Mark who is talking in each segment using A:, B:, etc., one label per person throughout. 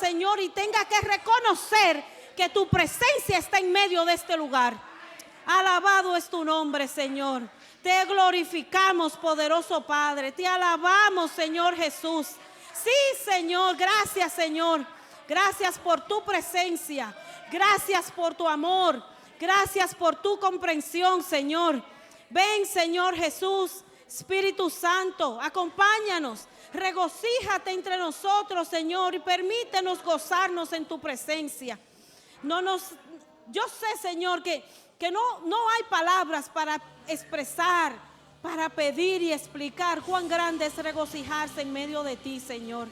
A: Señor, y tenga que reconocer que tu presencia está en medio de este lugar. Alabado es tu nombre, Señor. Te glorificamos, poderoso Padre. Te alabamos, Señor Jesús. Sí, Señor, gracias, Señor. Gracias por tu presencia. Gracias por tu amor. Gracias por tu comprensión, Señor. Ven, Señor Jesús. Espíritu Santo, acompáñanos. Regocíjate entre nosotros, Señor, y permítenos gozarnos en tu presencia. Yo sé, Señor, que no hay palabras para expresar, para pedir y explicar cuán grande es regocijarse en medio de ti, Señor.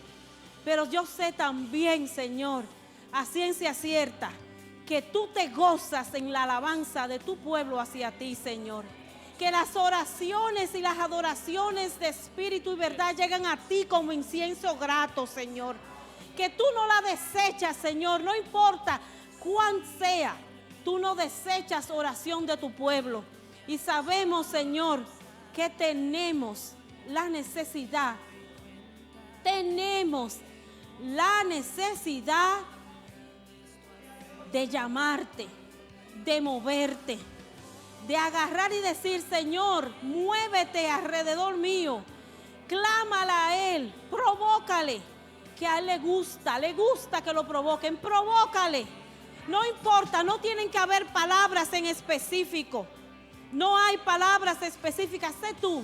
A: Pero yo sé también, Señor, a ciencia cierta, que tú te gozas en la alabanza de tu pueblo hacia ti, Señor. Que las oraciones y las adoraciones de espíritu y verdad llegan a ti como incienso grato, Señor. Que tú no la desechas, Señor, no importa cuán sea, tú no desechas oración de tu pueblo. Y sabemos, Señor, que tenemos la necesidad de llamarte, de moverte, de agarrar y decir: Señor, muévete alrededor mío, clámala a Él, provócale, que a Él le gusta que lo provoquen, provócale. No importa, no tienen que haber palabras en específico, no hay palabras específicas, sé tú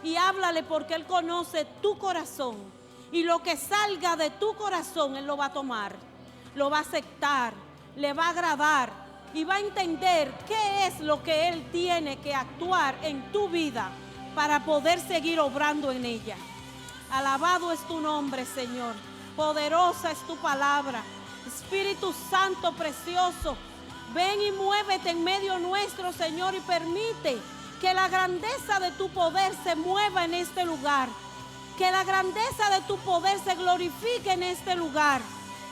A: y háblale, porque Él conoce tu corazón, y lo que salga de tu corazón Él lo va a tomar, lo va a aceptar, le va a agradar y va a entender qué es lo que Él tiene que actuar en tu vida para poder seguir obrando en ella. Alabado es tu nombre, Señor. Poderosa es tu palabra. Espíritu Santo precioso, ven y muévete en medio nuestro, Señor, y permite que la grandeza de tu poder se mueva en este lugar. Que la grandeza de tu poder se glorifique en este lugar.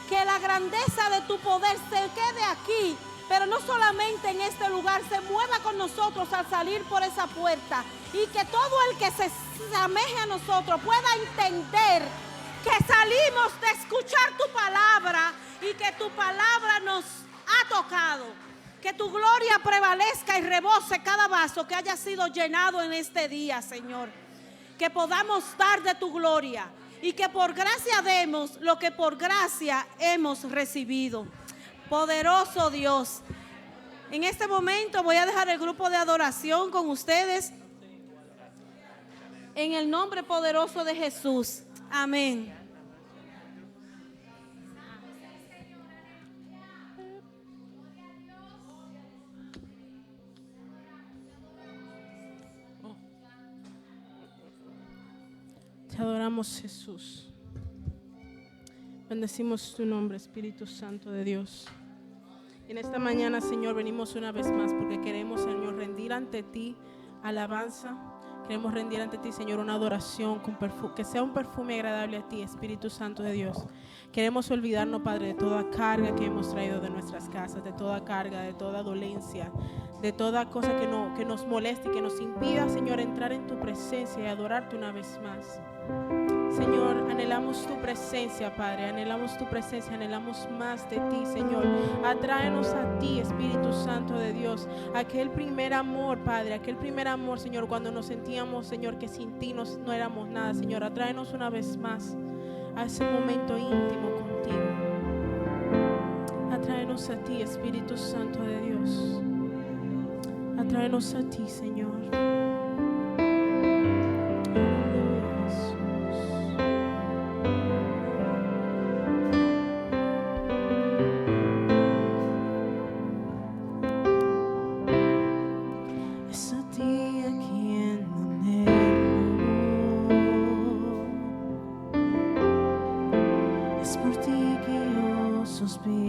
A: Que la grandeza de tu poder se quede aquí, pero no solamente en este lugar, se mueva con nosotros al salir por esa puerta. Y que todo el que se asemeje a nosotros pueda entender que salimos de escuchar tu palabra y que tu palabra nos ha tocado. Que tu gloria prevalezca y rebose cada vaso que haya sido llenado en este día, Señor. Que podamos dar de tu gloria y que por gracia demos lo que por gracia hemos recibido. Poderoso Dios. En este momento voy a dejar el grupo de adoración con ustedes. En el nombre poderoso de Jesús. Amén.
B: Te adoramos, Jesús. Bendecimos tu nombre, Espíritu Santo de Dios. En esta mañana, Señor, venimos una vez más porque queremos, Señor, rendir ante ti alabanza. Queremos rendir ante ti, Señor, una adoración que sea un perfume agradable a ti, Espíritu Santo de Dios. Queremos olvidarnos, Padre, de toda carga que hemos traído de nuestras casas, de toda carga, de toda dolencia, de toda cosa que nos moleste y que nos impida, Señor, entrar en tu presencia y adorarte una vez más. Señor, anhelamos tu presencia, Padre, anhelamos tu presencia, anhelamos más de ti, Señor. Atráenos a ti, Espíritu Santo de Dios, aquel primer amor, Padre, aquel primer amor, Señor, cuando nos sentíamos, Señor, que sin ti no éramos nada, Señor. Atráenos una vez más a ese momento íntimo contigo. Atráenos a ti, Espíritu Santo de Dios. Atráenos a ti, Señor.
C: Es por ti que yo suspiro.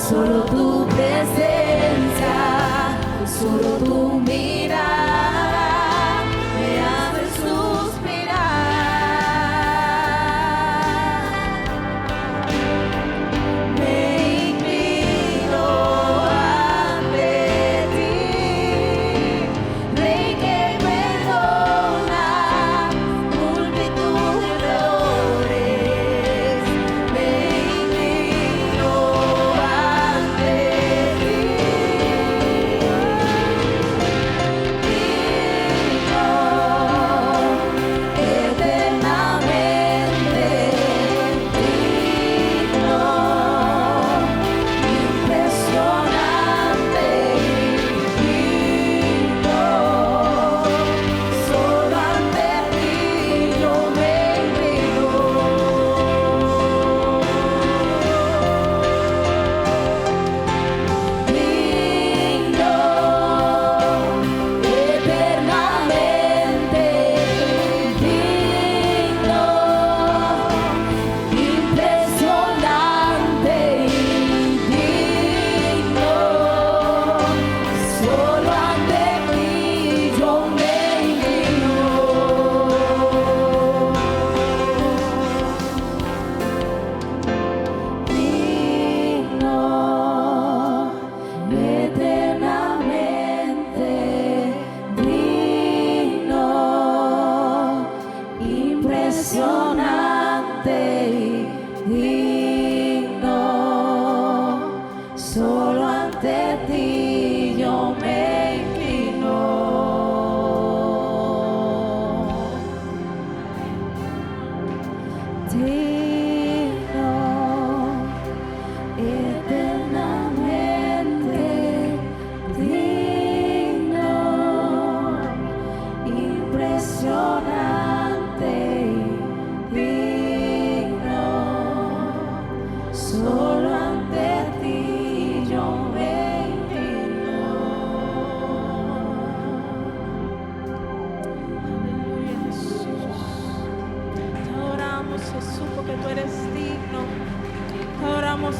C: solo tu presencia, solo tu mirada me hace suspirar. Me inclino ante ti, Rey que perdona multitud de errores. Me inclino ante ti,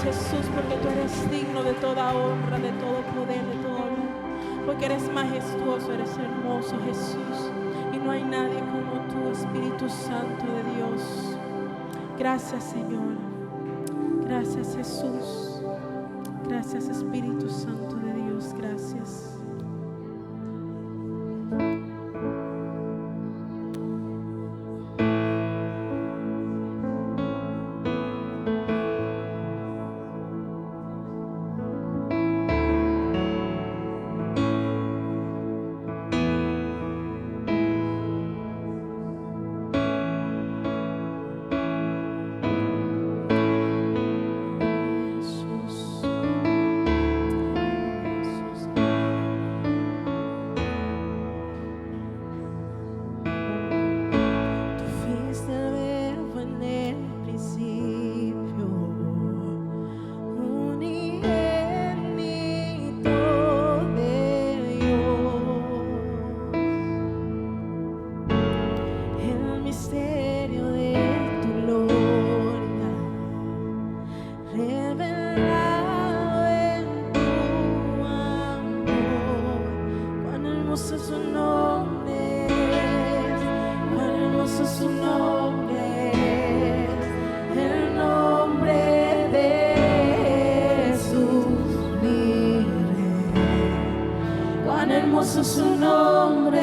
B: Jesús, porque tú eres digno de toda honra, de todo poder, de todo honor, porque eres majestuoso, eres hermoso, Jesús, y no hay nadie como tú, Espíritu Santo de Dios. Gracias, Señor. Gracias, Jesús. Gracias, Espíritu Santo de Dios. Gracias.
C: Hermoso su nombre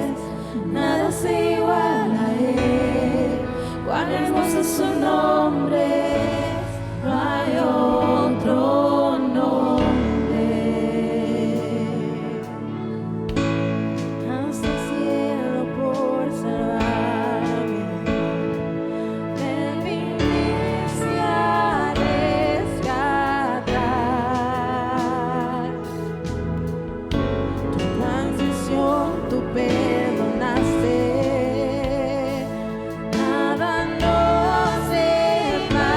C: es, nada se iguala a él. Cuán hermoso su nombre es, no hay otro nombre. Hasta el cielo por salvarme, me viniste a rescatar. Tú perdonaste, nada nos separa.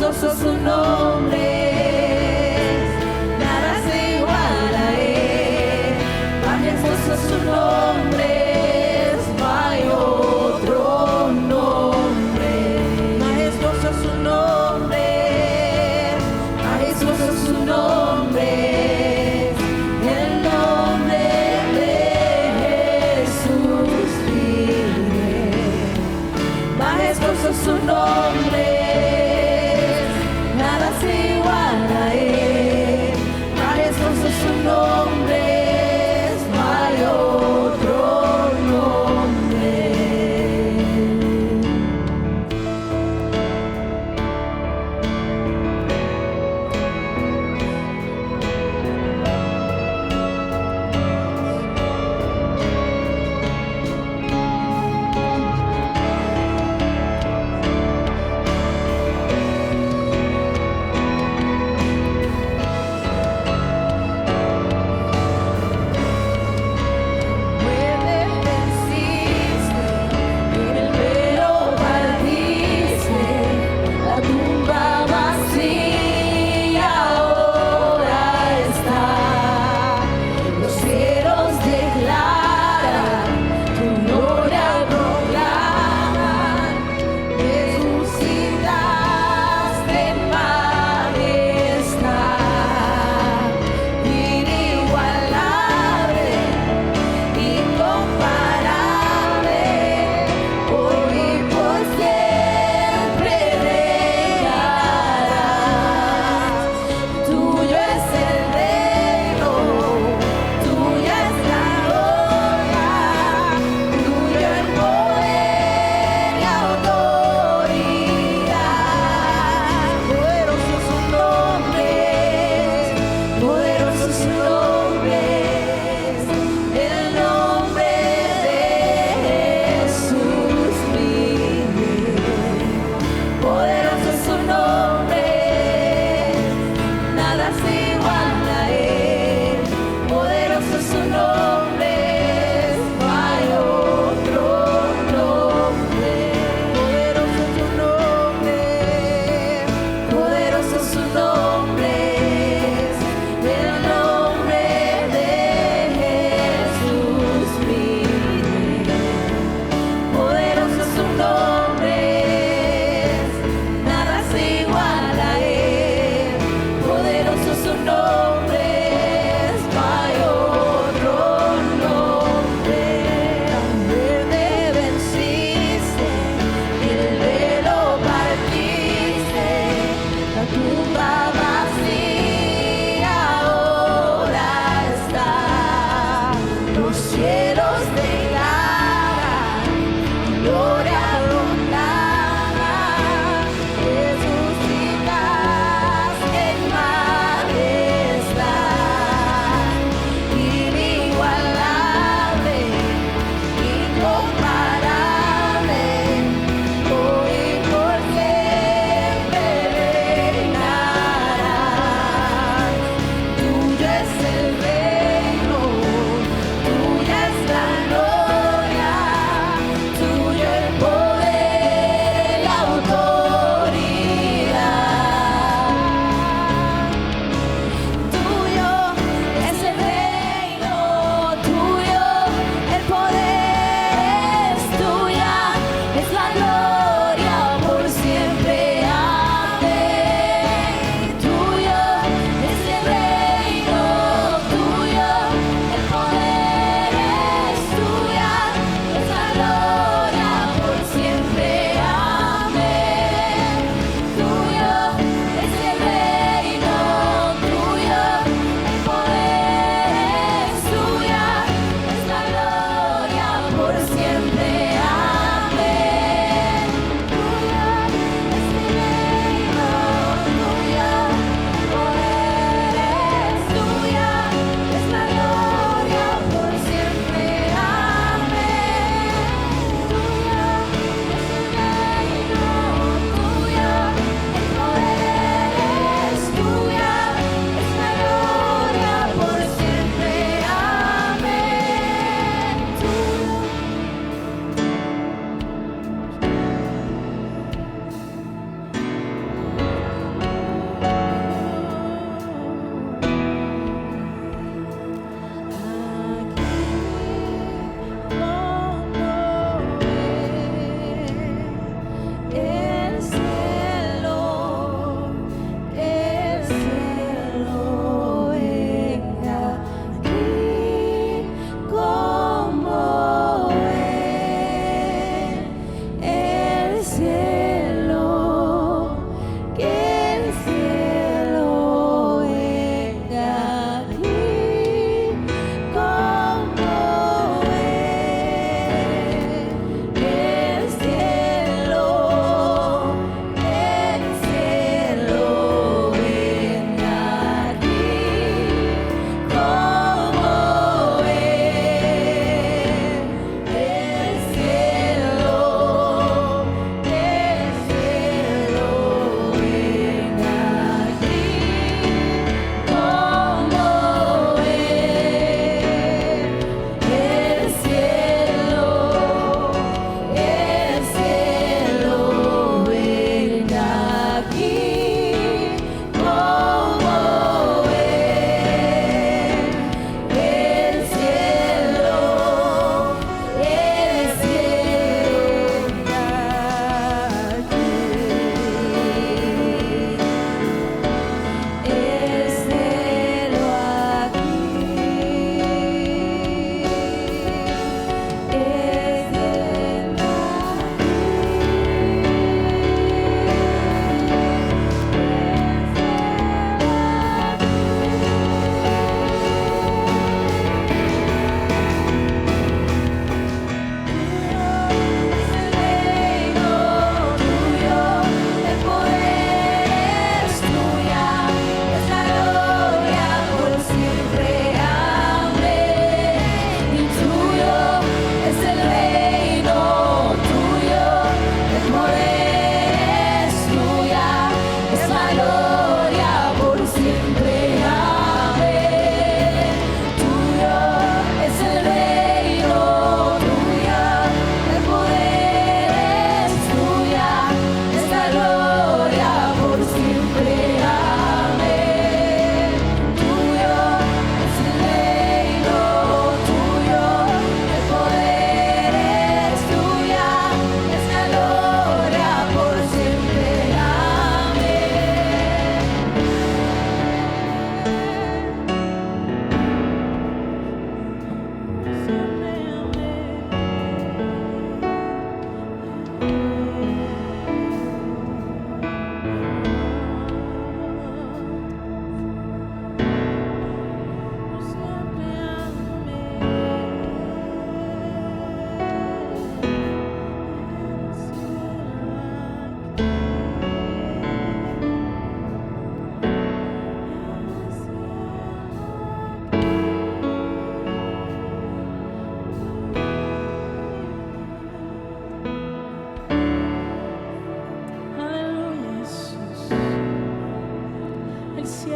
C: Majestuoso su nombre, nada se iguala a él. Majestuoso su nombre, no hay otro nombre. Majestuoso su nombre, majestuoso su nombre, el nombre de Jesús vive. Majestuoso su nombre, nada se iguala a él. Majestuoso su nombre, no hay otro nombre.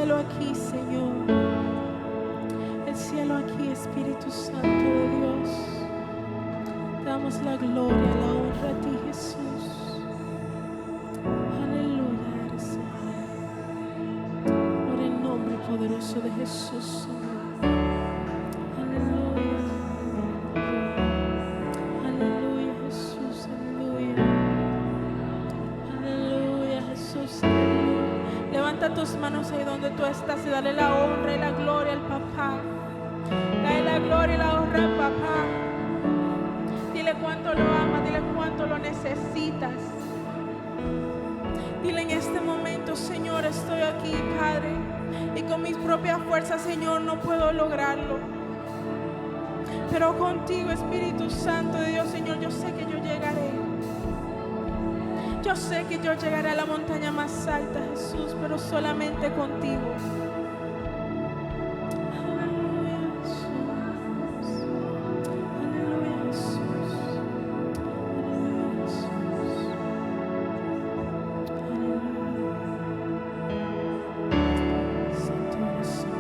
B: cielo aquí, Señor. El cielo aquí, Espíritu Santo de Dios. Te damos la gloria, la honra a ti, Jesús. Aleluya, eres Señor. Por el nombre poderoso de Jesús, Señor. Aleluya. Aleluya, Jesús. Aleluya. Aleluya, Jesús. Aleluya. Levanta tus manos ahí donde tú estás y dale la honra y la gloria al papá. Dale la gloria y la honra al papá. Dile cuánto lo amas, dile cuánto lo necesitas. Dile en este momento, Señor, estoy aquí, Padre, y con mis propias fuerzas, Señor, no puedo lograrlo. Pero contigo, Espíritu Santo de Dios, Señor, yo sé que yo llegaré. Yo sé que yo llegaré a la montaña más alta, Jesús, pero solamente contigo. Aleluya, Jesús. Aleluya, Jesús. Aleluya, Jesús. Aleluya. Santo eres tú.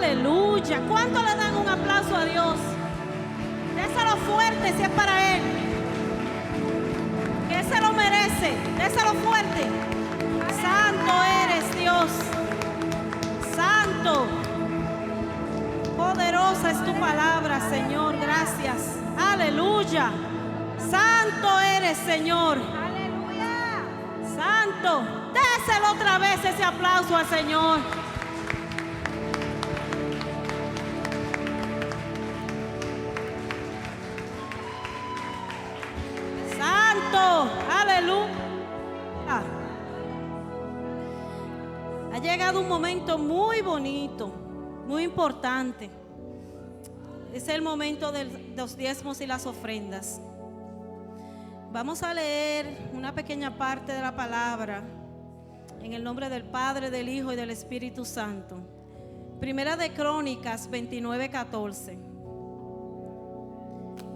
A: Aleluya. ¿Cuánto le dan un aplauso a Dios? Déselo fuerte si es para Él. Que se lo merece. Déselo fuerte. Santo eres Dios. Santo. Poderosa es tu palabra, Señor. Gracias. Aleluya. Santo eres, Señor. Aleluya. Santo. Dáselo otra vez ese aplauso al Señor. Santo, aleluya. Ha llegado un momento muy bonito, muy importante. Es el momento de los diezmos y las ofrendas. Vamos a leer una pequeña parte de la palabra en el nombre del Padre, del Hijo y del Espíritu Santo. Primera de Crónicas 29:14.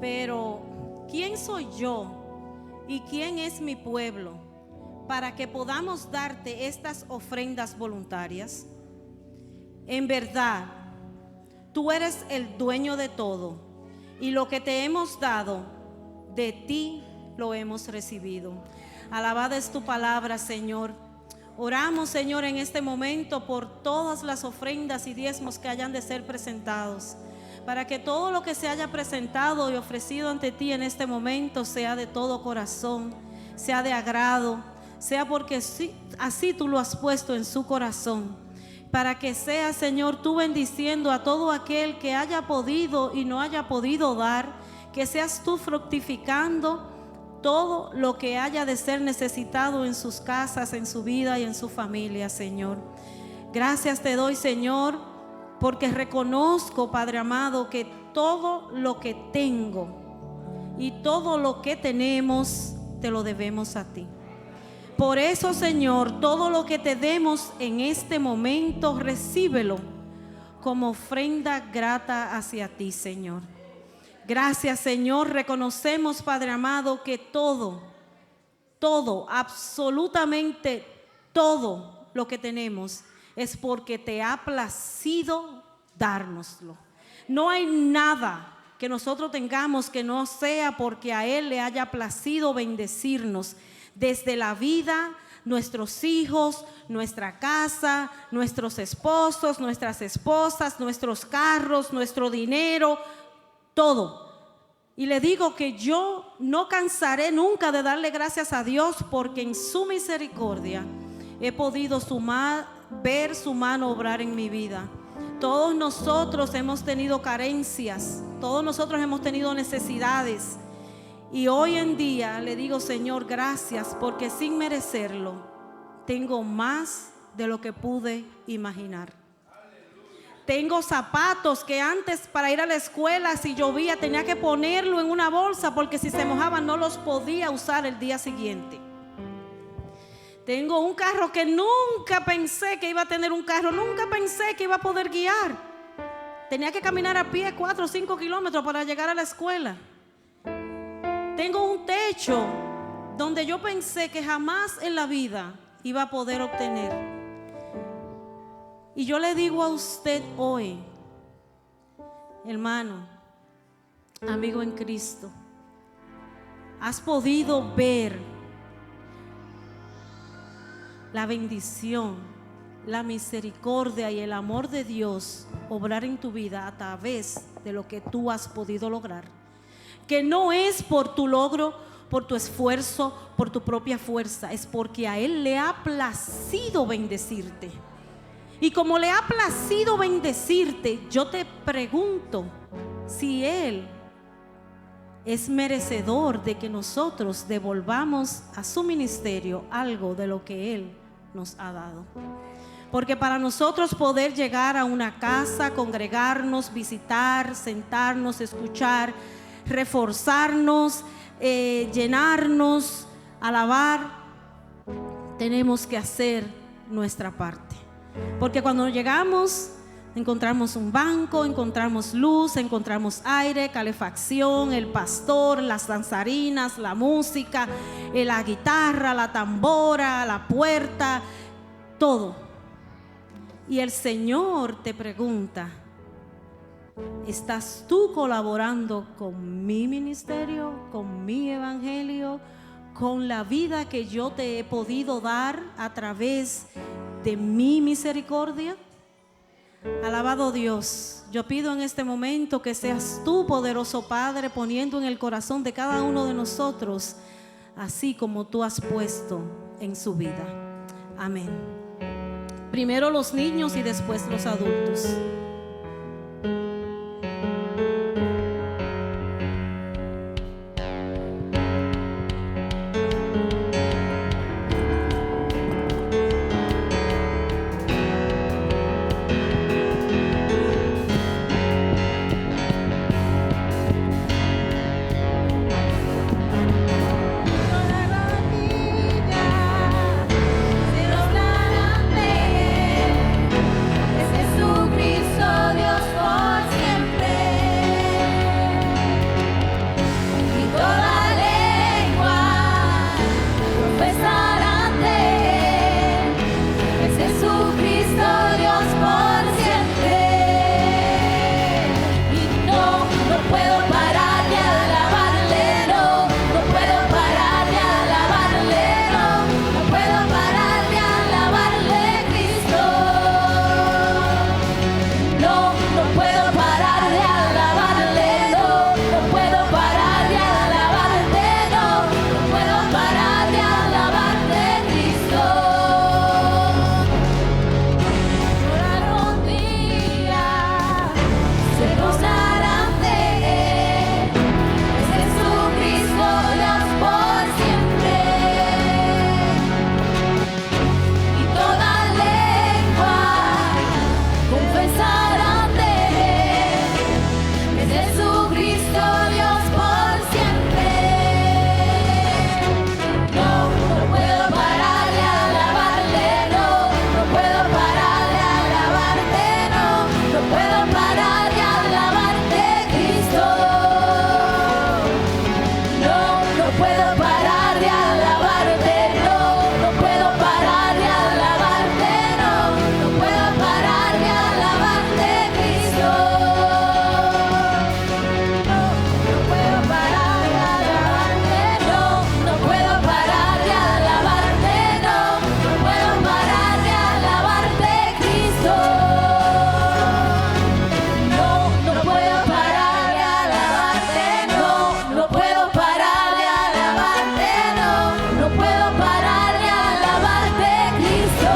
A: Pero, ¿quién soy yo y quién es mi pueblo para que podamos darte estas ofrendas voluntarias? En verdad, tú eres el dueño de todo, y lo que te hemos dado, de ti lo hemos recibido. Alabada es tu palabra, Señor. Oramos, Señor, en este momento por todas las ofrendas y diezmos que hayan de ser presentados, para que todo lo que se haya presentado y ofrecido ante ti en este momento sea de todo corazón, sea de agrado, sea porque así tú lo has puesto en su corazón, para que sea, Señor, tú bendiciendo a todo aquel que haya podido y no haya podido dar, que seas tú fructificando todo lo que haya de ser necesitado en sus casas, en su vida y en su familia, Señor. Gracias te doy, Señor, porque reconozco, Padre amado, que todo lo que tengo y todo lo que tenemos te lo debemos a ti. Por eso, Señor, todo lo que te demos en este momento, recíbelo como ofrenda grata hacia ti, Señor. Gracias, Señor. Reconocemos, Padre amado, que todo, absolutamente todo lo que tenemos es porque te ha placido dárnoslo. No hay nada que nosotros tengamos que no sea porque a Él le haya placido bendecirnos. Desde la vida, nuestros hijos, nuestra casa, nuestros esposos, nuestras esposas, nuestros carros, nuestro dinero, todo. Y le digo que yo no cansaré nunca de darle gracias a Dios, porque en su misericordia he podido ver su mano obrar en mi vida. Todos nosotros hemos tenido carencias, todos nosotros hemos tenido necesidades. Y hoy en día le digo, Señor, gracias, porque sin merecerlo tengo más de lo que pude imaginar. Tengo zapatos que antes, para ir a la escuela, si llovía tenía que ponerlo en una bolsa, porque si se mojaban no los podía usar el día siguiente. Tengo un carro que nunca pensé que iba a tener un carro, nunca pensé que iba a poder guiar. Tenía que caminar a pie 4 o 5 kilómetros para llegar a la escuela. Tengo un techo donde yo pensé que jamás en la vida iba a poder obtener. Y yo le digo a usted hoy, hermano, amigo en Cristo, has podido ver la bendición, la misericordia y el amor de Dios obrar en tu vida a través de lo que tú has podido lograr. Que no es por tu logro, por tu esfuerzo, por tu propia fuerza, es porque a Él le ha placido bendecirte. Y como le ha placido bendecirte, yo te pregunto si Él es merecedor de que nosotros devolvamos a su ministerio algo de lo que Él nos ha dado. Porque para nosotros poder llegar a una casa, congregarnos, visitar, sentarnos, escuchar, reforzarnos, llenarnos, alabar, tenemos que hacer nuestra parte. Porque cuando llegamos, encontramos un banco, encontramos luz, encontramos aire, calefacción, el pastor, las danzarinas, la música, la guitarra, la tambora, la puerta, todo. Y el Señor te pregunta: ¿estás tú colaborando con mi ministerio, con mi evangelio, con la vida que yo te he podido dar a través de mi misericordia? Alabado Dios, yo pido en este momento que seas tú, poderoso Padre, poniendo en el corazón de cada uno de nosotros, así como tú has puesto en su vida. Amén. Primero los niños y después los adultos.
C: Se doblarán de él, es Jesucristo Dios por siempre. Y toda lengua confesarán de él, es Jesucristo Dios por siempre. Y no puedo parar de alabarle, no puedo parar de alabarle, no puedo parar de alabarle, Cristo. No puedo parar de alabarle, no puedo parar de alabarte, no puedo parar de alabarte, Cristo. Toda rodilla se postrarán de él, es Jesucristo Dios por siempre. Y toda lengua confesarán de él, es Jesucristo Dios por siempre. No puedo parar de alabarle, no puedo parar de alabarte, no puedo parar de alabarte, Cristo. No puedo parar de alabarte, no puedo parar de alabarte, no puedo parar de alabarte, Cristo. No puedo parar de alabarte, no puedo parar de alabarte, no puedo parar de alabarte, Cristo.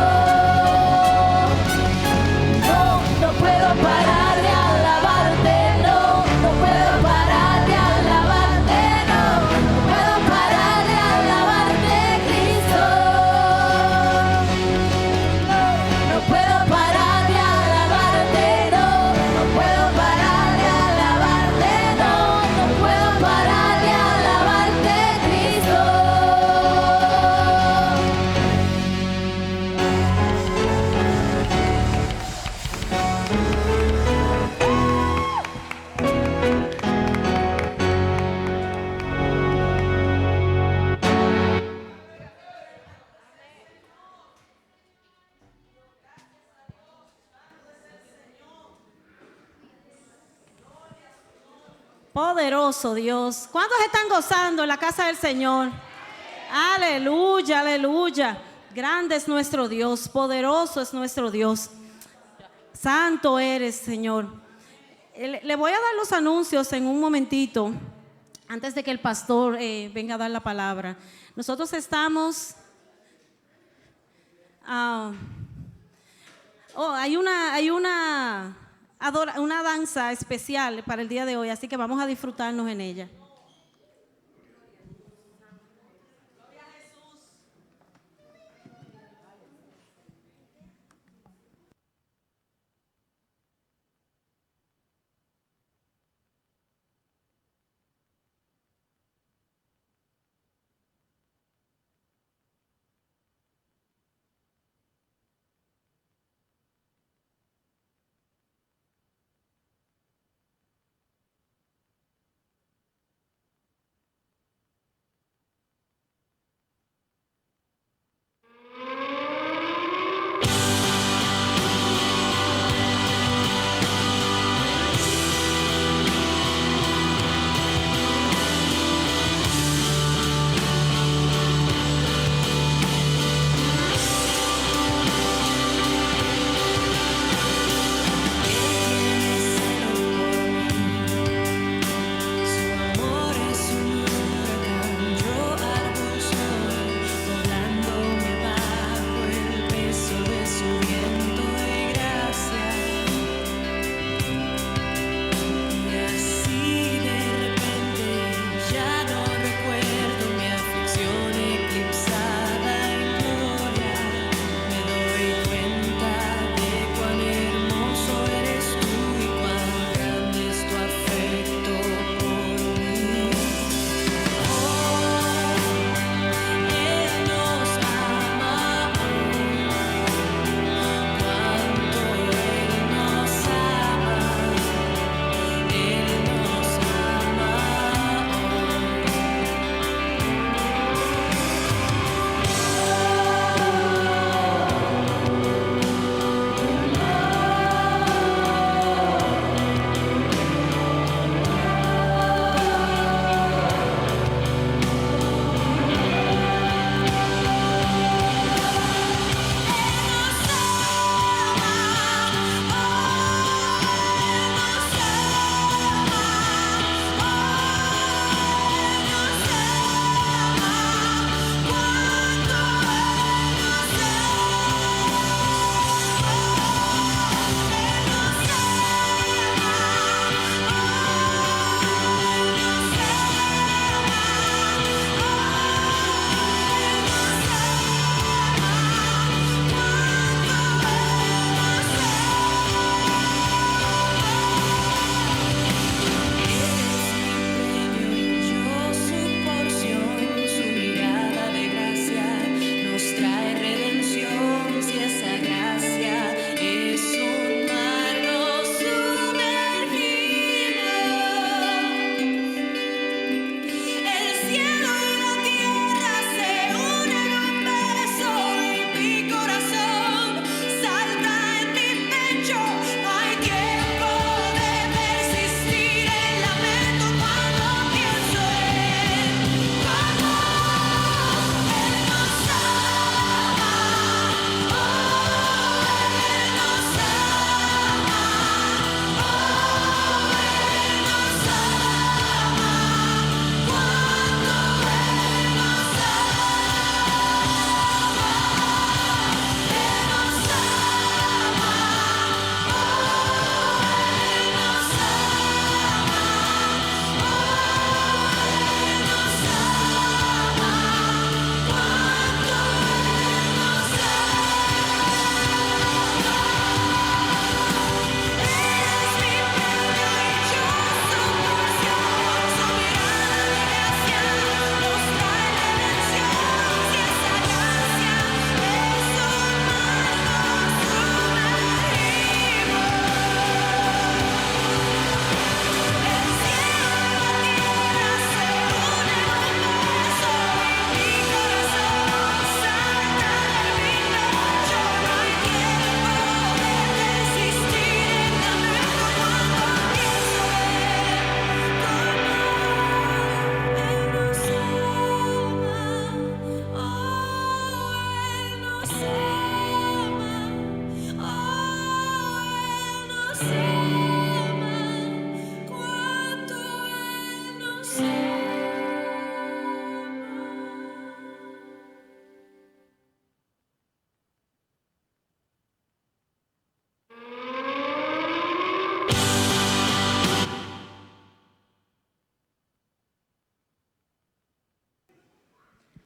C: No puedo parar de alabarte, no puedo parar de alabarte, no puedo parar de alabarte, Cristo. No puedo parar de alabarte, no puedo parar de alabarte, no puedo parar de alabarte, Cristo. No puedo parar de alabarte, no puedo parar de alabarte, no puedo parar de alabarte, Cristo.
A: Poderoso Dios. ¿Cuántos están gozando en la casa del Señor? Aleluya, aleluya. Grande es nuestro Dios, poderoso es nuestro Dios. Santo eres, Señor. Le voy a dar los anuncios en un momentito, antes de que el pastor venga a dar la palabra. Nosotros estamos... hay una danza especial para el día de hoy, así que vamos a disfrutarnos en ella.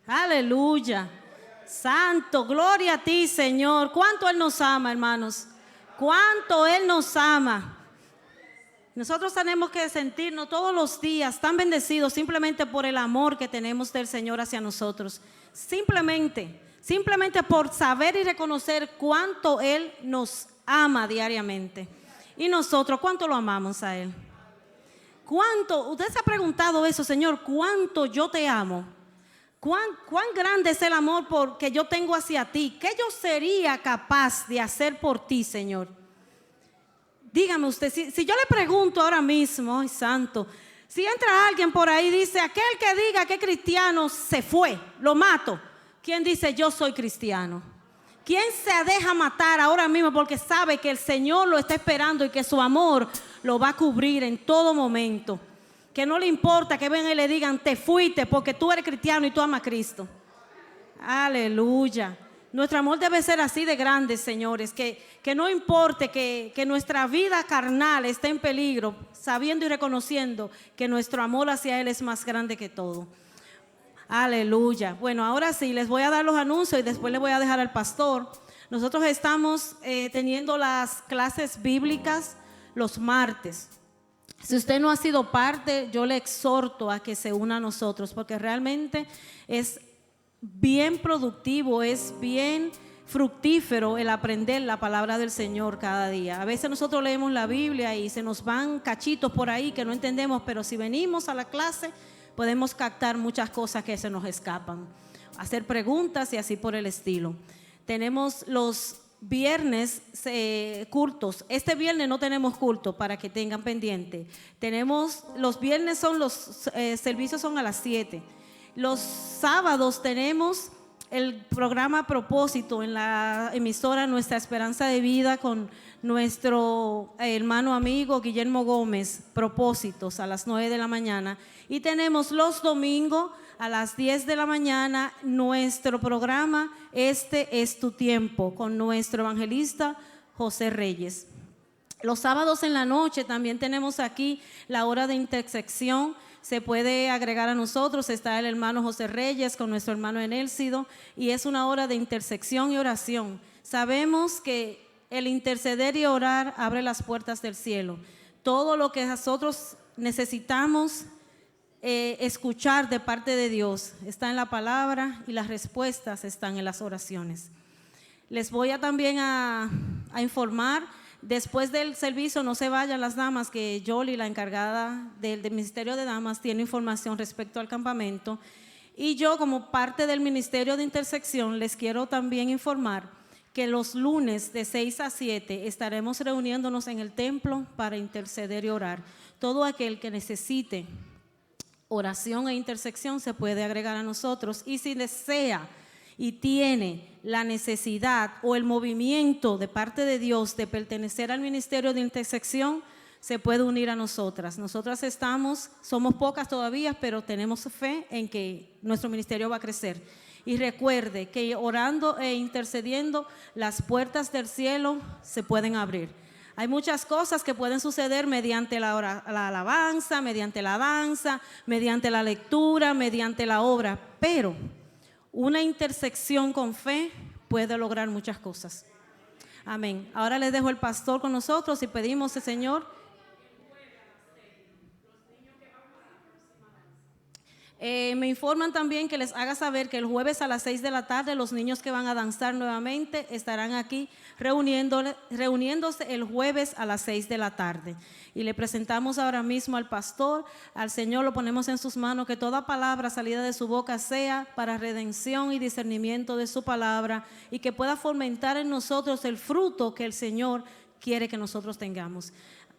A: Aleluya. Santo, gloria a ti, Señor. ¿Cuánto Él nos ama, hermanos? ¿Cuánto Él nos ama? Nosotros tenemos que sentirnos todos los días tan bendecidos simplemente por el amor que tenemos del Señor hacia nosotros. Simplemente por saber y reconocer cuánto Él nos ama diariamente. Y nosotros, ¿cuánto lo amamos a Él? ¿Cuánto? Usted se ha preguntado eso, Señor, ¿cuánto yo te amo? ¿Cuán grande es el amor que yo tengo hacia ti? ¿Qué yo sería capaz de hacer por ti, Señor? Dígame usted, si yo le pregunto ahora mismo, ay santo, si entra alguien por ahí y dice, aquel que diga que cristiano se fue, lo mato. ¿Quién dice yo soy cristiano? ¿Quién se deja matar ahora mismo porque sabe que el Señor lo está esperando y que su amor lo va a cubrir en todo momento? Que no le importa que vengan y le digan, te fuiste porque tú eres cristiano y tú amas a Cristo. Aleluya. Nuestro amor debe ser así de grande, señores, que no importe que nuestra vida carnal esté en peligro, sabiendo y reconociendo que nuestro amor hacia Él es más grande que todo. Aleluya. Bueno, ahora sí, les voy a dar los anuncios y después les voy a dejar al pastor. Nosotros estamos teniendo las clases bíblicas los martes. Si usted no ha sido parte, yo le exhorto a que se una a nosotros, porque realmente es bien productivo, es bien fructífero el aprender la palabra del Señor cada día. A veces nosotros leemos la Biblia y se nos van cachitos por ahí que no entendemos, pero si venimos a la clase podemos captar muchas cosas que se nos escapan, hacer preguntas y así por el estilo. Tenemos los viernes cultos. Este viernes no tenemos culto, para que tengan pendiente. Los viernes los servicios son a las 7. Los sábados tenemos el programa Propósito en la emisora Nuestra Esperanza de Vida con nuestro hermano amigo Guillermo Gómez, Propósitos, a las 9 de la mañana. Y tenemos los domingos a las 10 de la mañana nuestro programa Este es tu tiempo con nuestro evangelista José Reyes. Los sábados en la noche también tenemos aquí la hora de intersección. Se puede agregar a nosotros, está el hermano José Reyes con nuestro hermano Enélcido, y es una hora de intersección y oración. Sabemos que el interceder y orar abre las puertas del cielo. Todo lo que nosotros necesitamos escuchar de parte de Dios está en la palabra y las respuestas están en las oraciones. Les voy también a informar. Después del servicio, no se vayan las damas, que Yoli, la encargada del Ministerio de Damas, tiene información respecto al campamento. Y yo, como parte del Ministerio de Intersección, les quiero también informar que los lunes de 6 a 7 estaremos reuniéndonos en el templo para interceder y orar. Todo aquel que necesite oración e intersección se puede agregar a nosotros. Y si desea y tiene la necesidad o el movimiento de parte de Dios de pertenecer al Ministerio de Intersección, se puede unir a nosotras. Nosotras somos pocas todavía, pero tenemos fe en que nuestro ministerio va a crecer. Y recuerde que orando e intercediendo, las puertas del cielo se pueden abrir. Hay muchas cosas que pueden suceder mediante la alabanza, mediante la danza, mediante la lectura, mediante la obra, pero una intersección con fe puede lograr muchas cosas. Amén. Ahora les dejo el pastor con nosotros y pedimos al Señor. Me informan también que les haga saber que el jueves a las 6 de la tarde los niños que van a danzar nuevamente estarán aquí reuniéndose el jueves a las 6 de la tarde. Y le presentamos ahora mismo al pastor, al Señor lo ponemos en sus manos, que toda palabra salida de su boca sea para redención y discernimiento de su palabra y que pueda fomentar en nosotros el fruto que el Señor quiere que nosotros tengamos.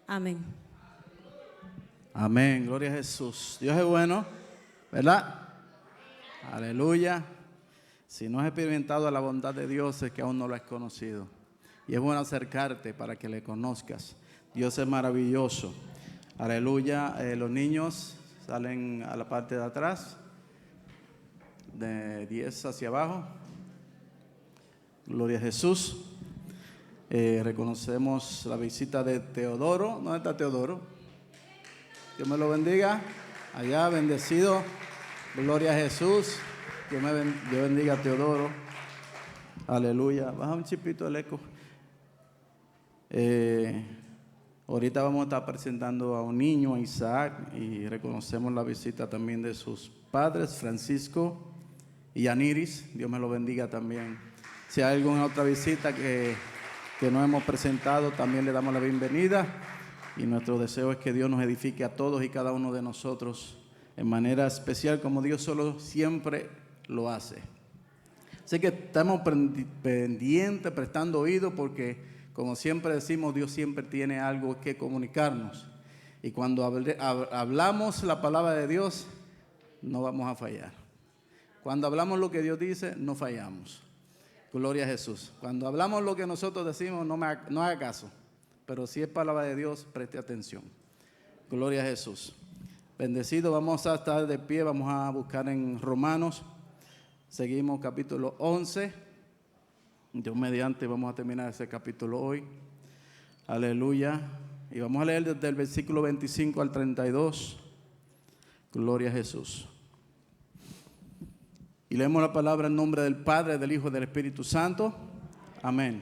A: Amén.
D: Amén, gloria a Jesús. Dios es bueno, ¿verdad? Aleluya. Si no has experimentado la bondad de Dios, es que aún no lo has conocido. Y es bueno acercarte para que le conozcas. Dios es maravilloso. Aleluya. Los niños salen a la parte de atrás, de 10 hacia abajo. Gloria a Jesús. Reconocemos la visita de Teodoro. ¿Dónde está Teodoro? Dios me lo bendiga. Allá, bendecido. Gloria a Jesús. Dios bendiga a Teodoro. Aleluya. Baja un chipito el eco. Ahorita vamos a estar presentando a un niño, a Isaac, y reconocemos la visita también de sus padres, Francisco y Yaniris. Dios me lo bendiga también. Si hay alguna otra visita que no hemos presentado, también le damos la bienvenida. Y nuestro deseo es que Dios nos edifique a todos y cada uno de nosotros en manera especial, como Dios solo siempre lo hace. Así que estamos pendientes, prestando oído, porque como siempre decimos, Dios siempre tiene algo que comunicarnos. Y cuando hablamos la palabra de Dios, no vamos a fallar. Cuando hablamos lo que Dios dice, no fallamos. Gloria a Jesús. Cuando hablamos lo que nosotros decimos, no haga caso. Pero si es palabra de Dios, preste atención. Gloria a Jesús. Bendecido, vamos a estar de pie, vamos a buscar en Romanos. Seguimos capítulo 11. Dios mediante, vamos a terminar ese capítulo hoy. Aleluya. Y vamos a leer desde el versículo 25 al 32. Gloria a Jesús. Y leemos la palabra en nombre del Padre, del Hijo y del Espíritu Santo. Amén.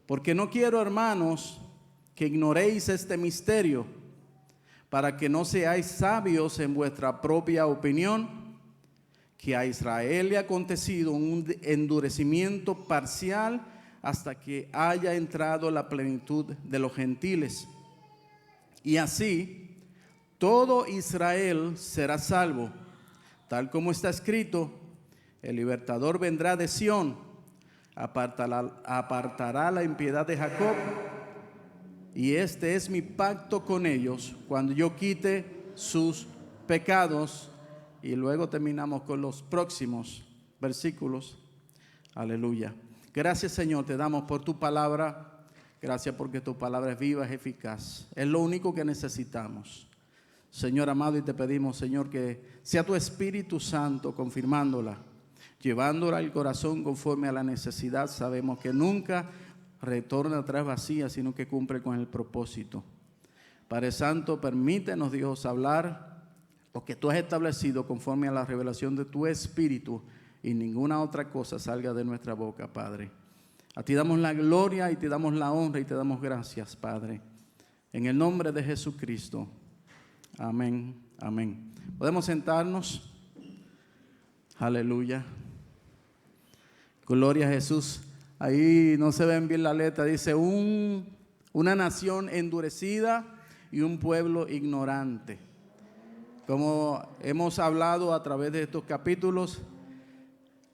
D: Porque no quiero, hermanos, que ignoréis este misterio, para que no seáis sabios en vuestra propia opinión, que a Israel le ha acontecido un endurecimiento parcial hasta que haya entrado la plenitud de los gentiles. Y así, todo Israel será salvo, tal como está escrito: el libertador vendrá de Sión, apartará la impiedad de Jacob, y este es mi pacto con ellos cuando yo quite sus pecados. Y luego terminamos con los próximos versículos. Aleluya. Gracias, Señor, te damos por tu palabra. Gracias porque tu palabra es viva, es eficaz. Es lo único que necesitamos. Señor amado, y te pedimos, Señor, que sea tu Espíritu Santo confirmándola, llevándola al corazón conforme a la necesidad. Sabemos que nunca retorna atrás vacía, sino que cumple con el propósito. Padre Santo, permítenos, Dios, hablar lo que tú has establecido conforme a la revelación de tu Espíritu, y ninguna otra cosa salga de nuestra boca, Padre. A ti damos la gloria y te damos la honra y te damos gracias, Padre. En el nombre de Jesucristo. Amén, amén. ¿Podemos sentarnos? Aleluya. Gloria a Jesús. Ahí no se ven bien la letra. Dice una nación endurecida y un pueblo ignorante. Como hemos hablado a través de estos capítulos,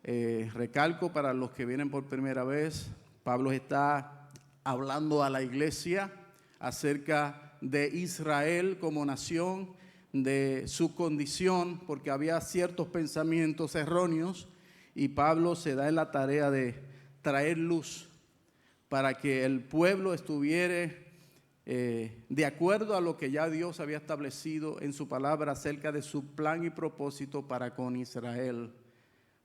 D: recalco para los que vienen por primera vez, Pablo está hablando a la iglesia acerca de Israel como nación, de su condición, porque había ciertos pensamientos erróneos, y Pablo se da en la tarea de traer luz para que el pueblo estuviera de acuerdo a lo que ya Dios había establecido en su palabra acerca de su plan y propósito para con Israel.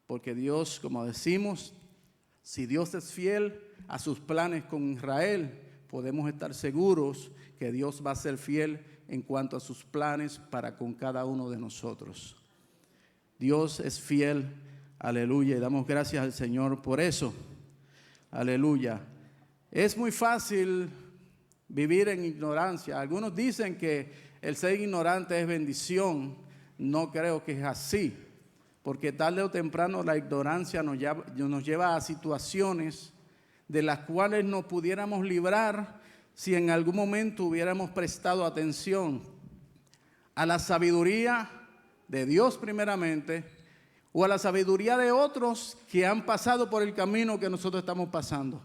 D: Porque Dios, como decimos, si Dios es fiel a sus planes con Israel, podemos estar seguros que Dios va a ser fiel en cuanto a sus planes para con cada uno de nosotros. Dios es fiel, aleluya, y damos gracias al Señor por eso. Aleluya. Es muy fácil vivir en ignorancia. Algunos dicen que el ser ignorante es bendición. No creo que es así, porque tarde o temprano la ignorancia nos lleva a situaciones de las cuales nos pudiéramos librar si en algún momento hubiéramos prestado atención a la sabiduría de Dios primeramente, o a la sabiduría de otros que han pasado por el camino que nosotros estamos pasando.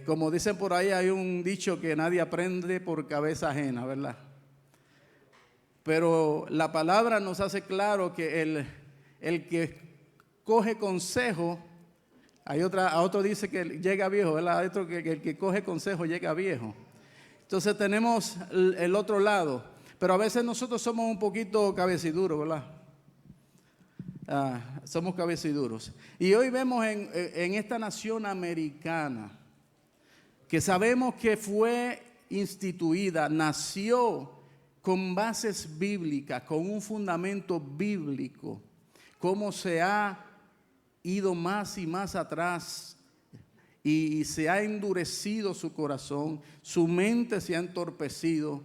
D: Como dicen por ahí, hay un dicho que nadie aprende por cabeza ajena, ¿verdad? Pero la palabra nos hace claro que el que coge consejo, a otro dice que llega viejo, ¿verdad? Hay otro que el que coge consejo llega viejo. Entonces tenemos el otro lado, pero a veces nosotros somos un poquito cabeciduros, ¿verdad? Somos cabeciduros. Y hoy vemos en esta nación americana, que sabemos que fue instituida, nació con bases bíblicas, con un fundamento bíblico. cómo se ha ido más y más atrás y se ha endurecido su corazón, su mente se ha entorpecido,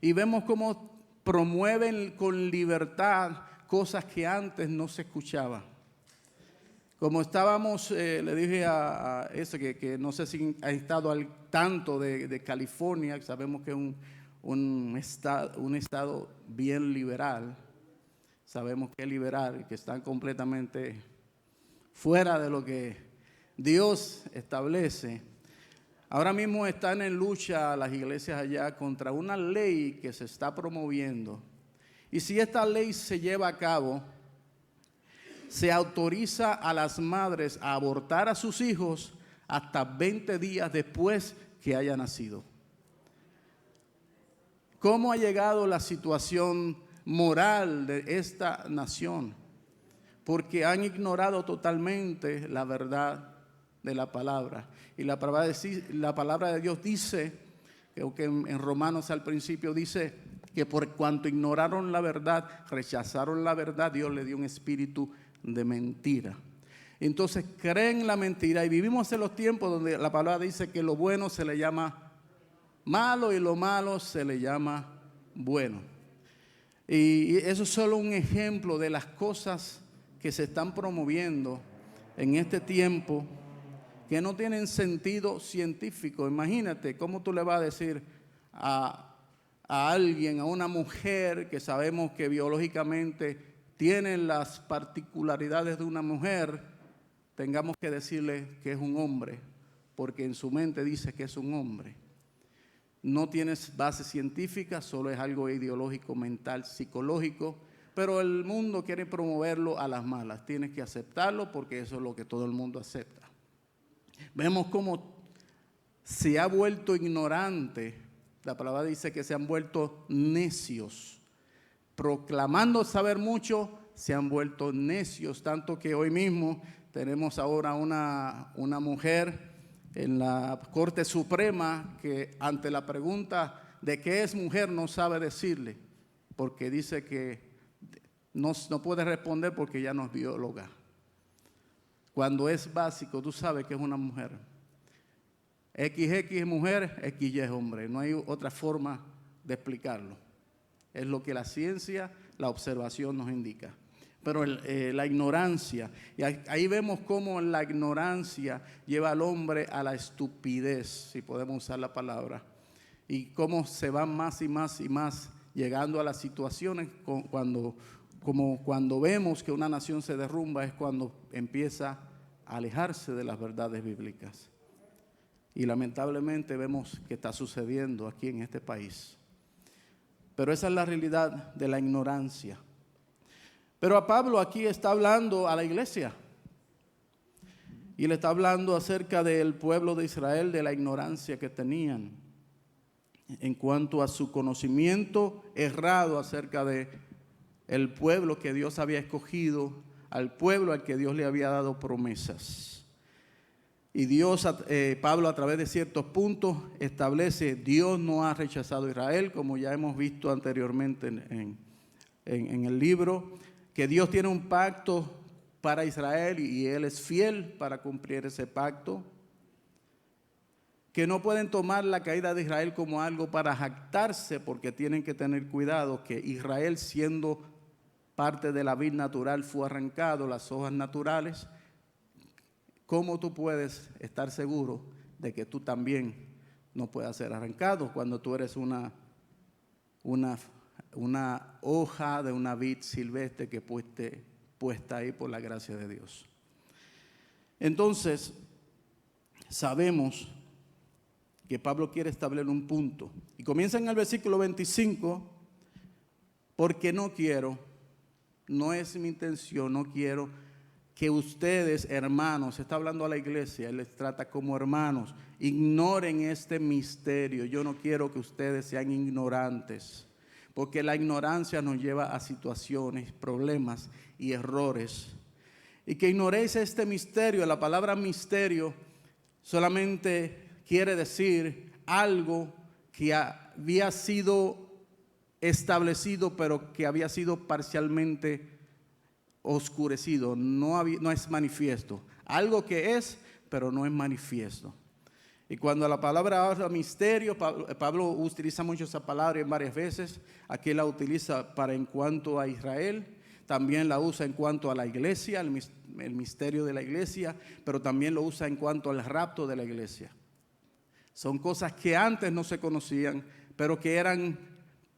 D: y vemos cómo promueven con libertad cosas que antes no se escuchaban. Como estábamos, le dije a ese que no sé si ha estado al tanto de California, que sabemos que es un estado bien liberal, sabemos que es liberal, que están completamente fuera de lo que Dios establece. Ahora mismo están en lucha las iglesias allá contra una ley que se está promoviendo. Y si esta ley se lleva a cabo, se autoriza a las madres a abortar a sus hijos hasta 20 días después que haya nacido. ¿Cómo ha llegado la situación moral de esta nación? Porque han ignorado totalmente la verdad de la palabra. Y la palabra de Dios dice, creo que en Romanos al principio dice, que por cuanto ignoraron la verdad, rechazaron la verdad, Dios le dio un espíritu de mentira. Entonces creen la mentira, y vivimos en los tiempos donde la palabra dice que lo bueno se le llama malo y lo malo se le llama bueno. Y eso es solo un ejemplo de las cosas que se están promoviendo en este tiempo, que no tienen sentido científico. Imagínate cómo tú le vas a decir a alguien, a una mujer que sabemos que biológicamente tiene las particularidades de una mujer, tengamos que decirle que es un hombre, porque en su mente dice que es un hombre. No tiene base científica, solo es algo ideológico, mental, psicológico, pero el mundo quiere promoverlo a las malas. Tienes que aceptarlo porque eso es lo que todo el mundo acepta. Vemos cómo se ha vuelto ignorante. La palabra dice que se han vuelto necios. Proclamando saber mucho, se han vuelto necios. Tanto que hoy mismo tenemos ahora una mujer en la Corte Suprema que ante la pregunta de qué es mujer no sabe decirle, porque dice que no puede responder porque ya no es bióloga. Cuando es básico, tú sabes que es una mujer. XX es mujer, XY es hombre. No hay otra forma de explicarlo. Es lo que la ciencia, la observación nos indica. Pero la ignorancia, y ahí vemos cómo la ignorancia lleva al hombre a la estupidez, si podemos usar la palabra, y cómo se van más y más y más llegando a las situaciones cuando vemos que una nación se derrumba, es cuando empieza a alejarse de las verdades bíblicas. Y lamentablemente vemos que está sucediendo aquí en este país. Pero esa es la realidad de la ignorancia. Pero a Pablo aquí está hablando a la iglesia. Y le está hablando acerca del pueblo de Israel, de la ignorancia que tenían en cuanto a su conocimiento errado acerca de el pueblo que Dios había escogido, al pueblo al que Dios le había dado promesas. Y Pablo a través de ciertos puntos establece, Dios no ha rechazado a Israel, como ya hemos visto anteriormente en el libro, que Dios tiene un pacto para Israel y Él es fiel para cumplir ese pacto, que no pueden tomar la caída de Israel como algo para jactarse, porque tienen que tener cuidado que Israel, siendo parte de la vid natural, fue arrancado, las hojas naturales. ¿Cómo tú puedes estar seguro de que tú también no puedas ser arrancado cuando tú eres una hoja de una vid silvestre que puesta ahí por la gracia de Dios? Entonces, sabemos que Pablo quiere establecer un punto. Y comienza en el versículo 25, porque no es mi intención, no quiero que ustedes, hermanos, está hablando a la iglesia, él les trata como hermanos, ignoren este misterio. Yo no quiero que ustedes sean ignorantes, porque la ignorancia nos lleva a situaciones, problemas y errores. Y que ignoréis este misterio. La palabra misterio solamente quiere decir algo que había sido establecido, pero que había sido parcialmente oscurecido, no es manifiesto. Algo que es, pero no es manifiesto. Y cuando la palabra habla misterio, Pablo utiliza mucho esa palabra en varias veces. Aquí la utiliza para en cuanto a Israel, también la usa en cuanto a la iglesia, el misterio de la iglesia, pero también lo usa en cuanto al rapto de la iglesia. Son cosas que antes no se conocían, pero que eran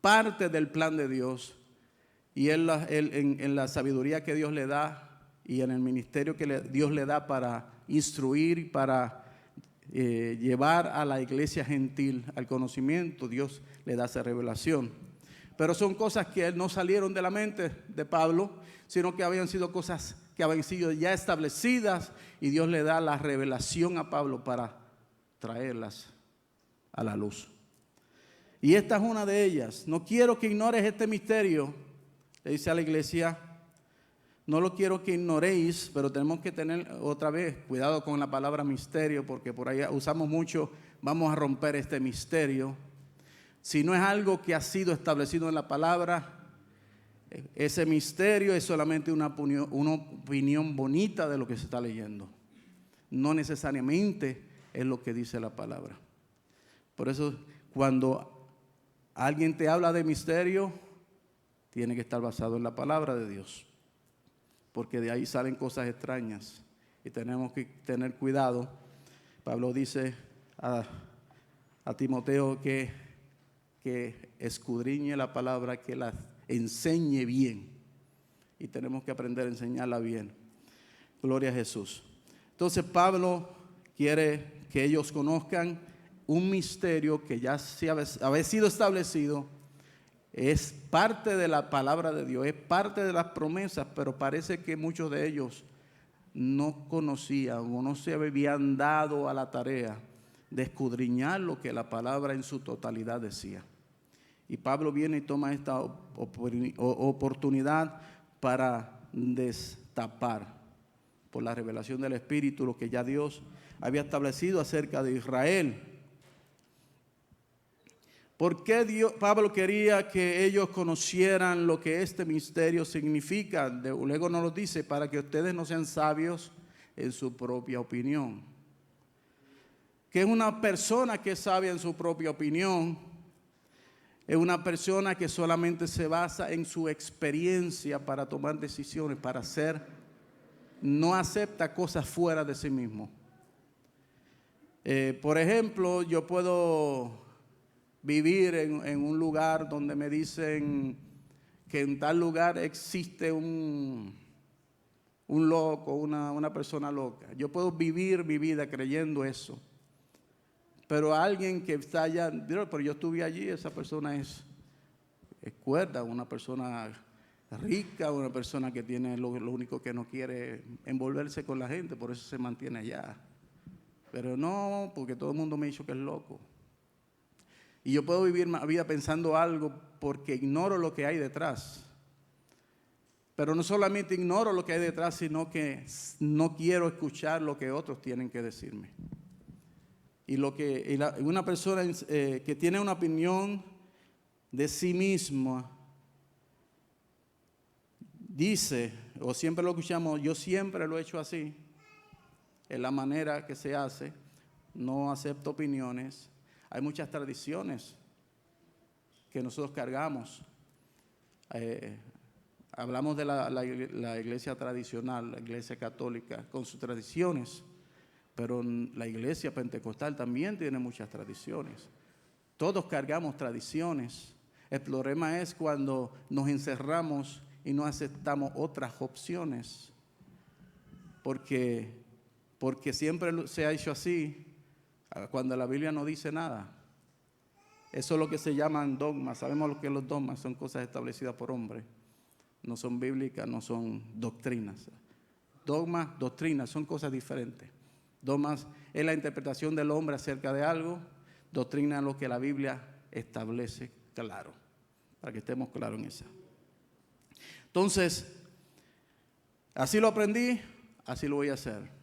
D: parte del plan de Dios. Y en la sabiduría que Dios le da y en el ministerio que Dios le da para instruir y para llevar a la iglesia gentil al conocimiento, Dios le da esa revelación. Pero son cosas que no salieron de la mente de Pablo, sino que habían sido cosas que habían sido ya establecidas, y Dios le da la revelación a Pablo para traerlas a la luz. Y esta es una de ellas. No quiero que ignores este misterio, le dice a la iglesia. No lo quiero que ignoréis, pero tenemos que tener otra vez cuidado con la palabra misterio, porque por ahí usamos mucho, vamos a romper este misterio. Si no es algo que ha sido establecido en la palabra, ese misterio es solamente una opinión bonita de lo que se está leyendo. No necesariamente es lo que dice la palabra. Por eso, cuando alguien te habla de misterio, tiene que estar basado en la palabra de Dios, porque de ahí salen cosas extrañas y tenemos que tener cuidado. Pablo dice a Timoteo que escudriñe la palabra, que la enseñe bien, y tenemos que aprender a enseñarla bien. Gloria a Jesús. Entonces Pablo quiere que ellos conozcan un misterio que ya había sido establecido. Es parte de la palabra de Dios, es parte de las promesas, pero parece que muchos de ellos no conocían o no se habían dado a la tarea de escudriñar lo que la palabra en su totalidad decía. Y Pablo viene y toma esta oportunidad para destapar, por la revelación del Espíritu, lo que ya Dios había establecido acerca de Israel. ¿Por qué Pablo quería que ellos conocieran lo que este misterio significa? Luego nos lo dice, para que ustedes no sean sabios en su propia opinión. Que es una persona que es sabia en su propia opinión, es una persona que solamente se basa en su experiencia para tomar decisiones, para hacer, no acepta cosas fuera de sí mismo. Por ejemplo, yo puedo vivir en un lugar donde me dicen que en tal lugar existe un loco, una persona loca. Yo puedo vivir mi vida creyendo eso. Pero alguien que está allá, pero yo estuve allí, esa persona es cuerda, una persona rica, una persona que tiene lo único que no quiere envolverse con la gente, por eso se mantiene allá. Pero no, porque todo el mundo me ha dicho que es loco. Y yo puedo vivir mi vida pensando algo porque ignoro lo que hay detrás. Pero no solamente ignoro lo que hay detrás, sino que no quiero escuchar lo que otros tienen que decirme. Y una persona que tiene una opinión de sí misma dice, o siempre lo escuchamos, yo siempre lo he hecho así, es la manera que se hace, no acepto opiniones. Hay muchas tradiciones que nosotros cargamos. Hablamos de la iglesia tradicional, la iglesia católica, con sus tradiciones, pero la iglesia pentecostal también tiene muchas tradiciones. Todos cargamos tradiciones. El problema es cuando nos encerramos y no aceptamos otras opciones, porque siempre se ha hecho así. Cuando la Biblia no dice nada. Eso es lo que se llaman dogmas. Sabemos lo que los dogmas son cosas establecidas por hombres. No son bíblicas, no son doctrinas. Dogmas, doctrinas son cosas diferentes. Dogmas es la interpretación del hombre acerca de algo. Doctrina es lo que la Biblia establece claro. Para que estemos claros en eso. Entonces, así lo aprendí, así lo voy a hacer.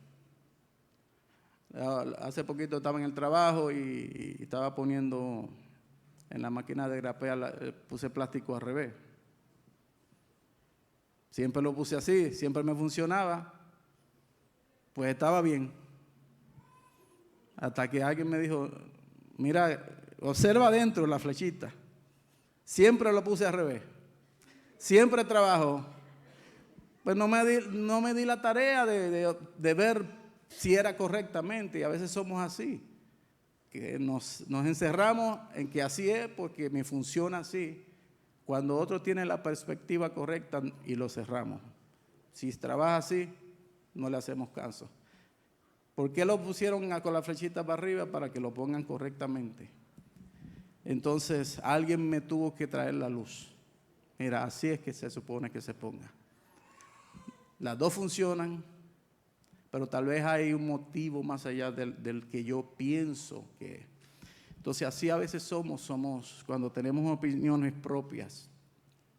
D: Hace poquito estaba en el trabajo y estaba poniendo en la máquina de grapear, puse plástico al revés. Siempre lo puse así, siempre me funcionaba. Pues estaba bien. Hasta que alguien me dijo, mira, observa adentro la flechita. Siempre lo puse al revés. Siempre trabajó. Pues no me di la tarea de ver si era correctamente. Y a veces somos así. Que nos encerramos en que así es porque me funciona así. Cuando otro tiene la perspectiva correcta y lo cerramos. Si trabaja así, no le hacemos caso. ¿Por qué lo pusieron con la flechita para arriba? Para que lo pongan correctamente. Entonces alguien me tuvo que traer la luz. Mira, así es que se supone que se ponga. Las dos funcionan, pero tal vez hay un motivo más allá del que yo pienso que. Entonces así a veces somos cuando tenemos opiniones propias,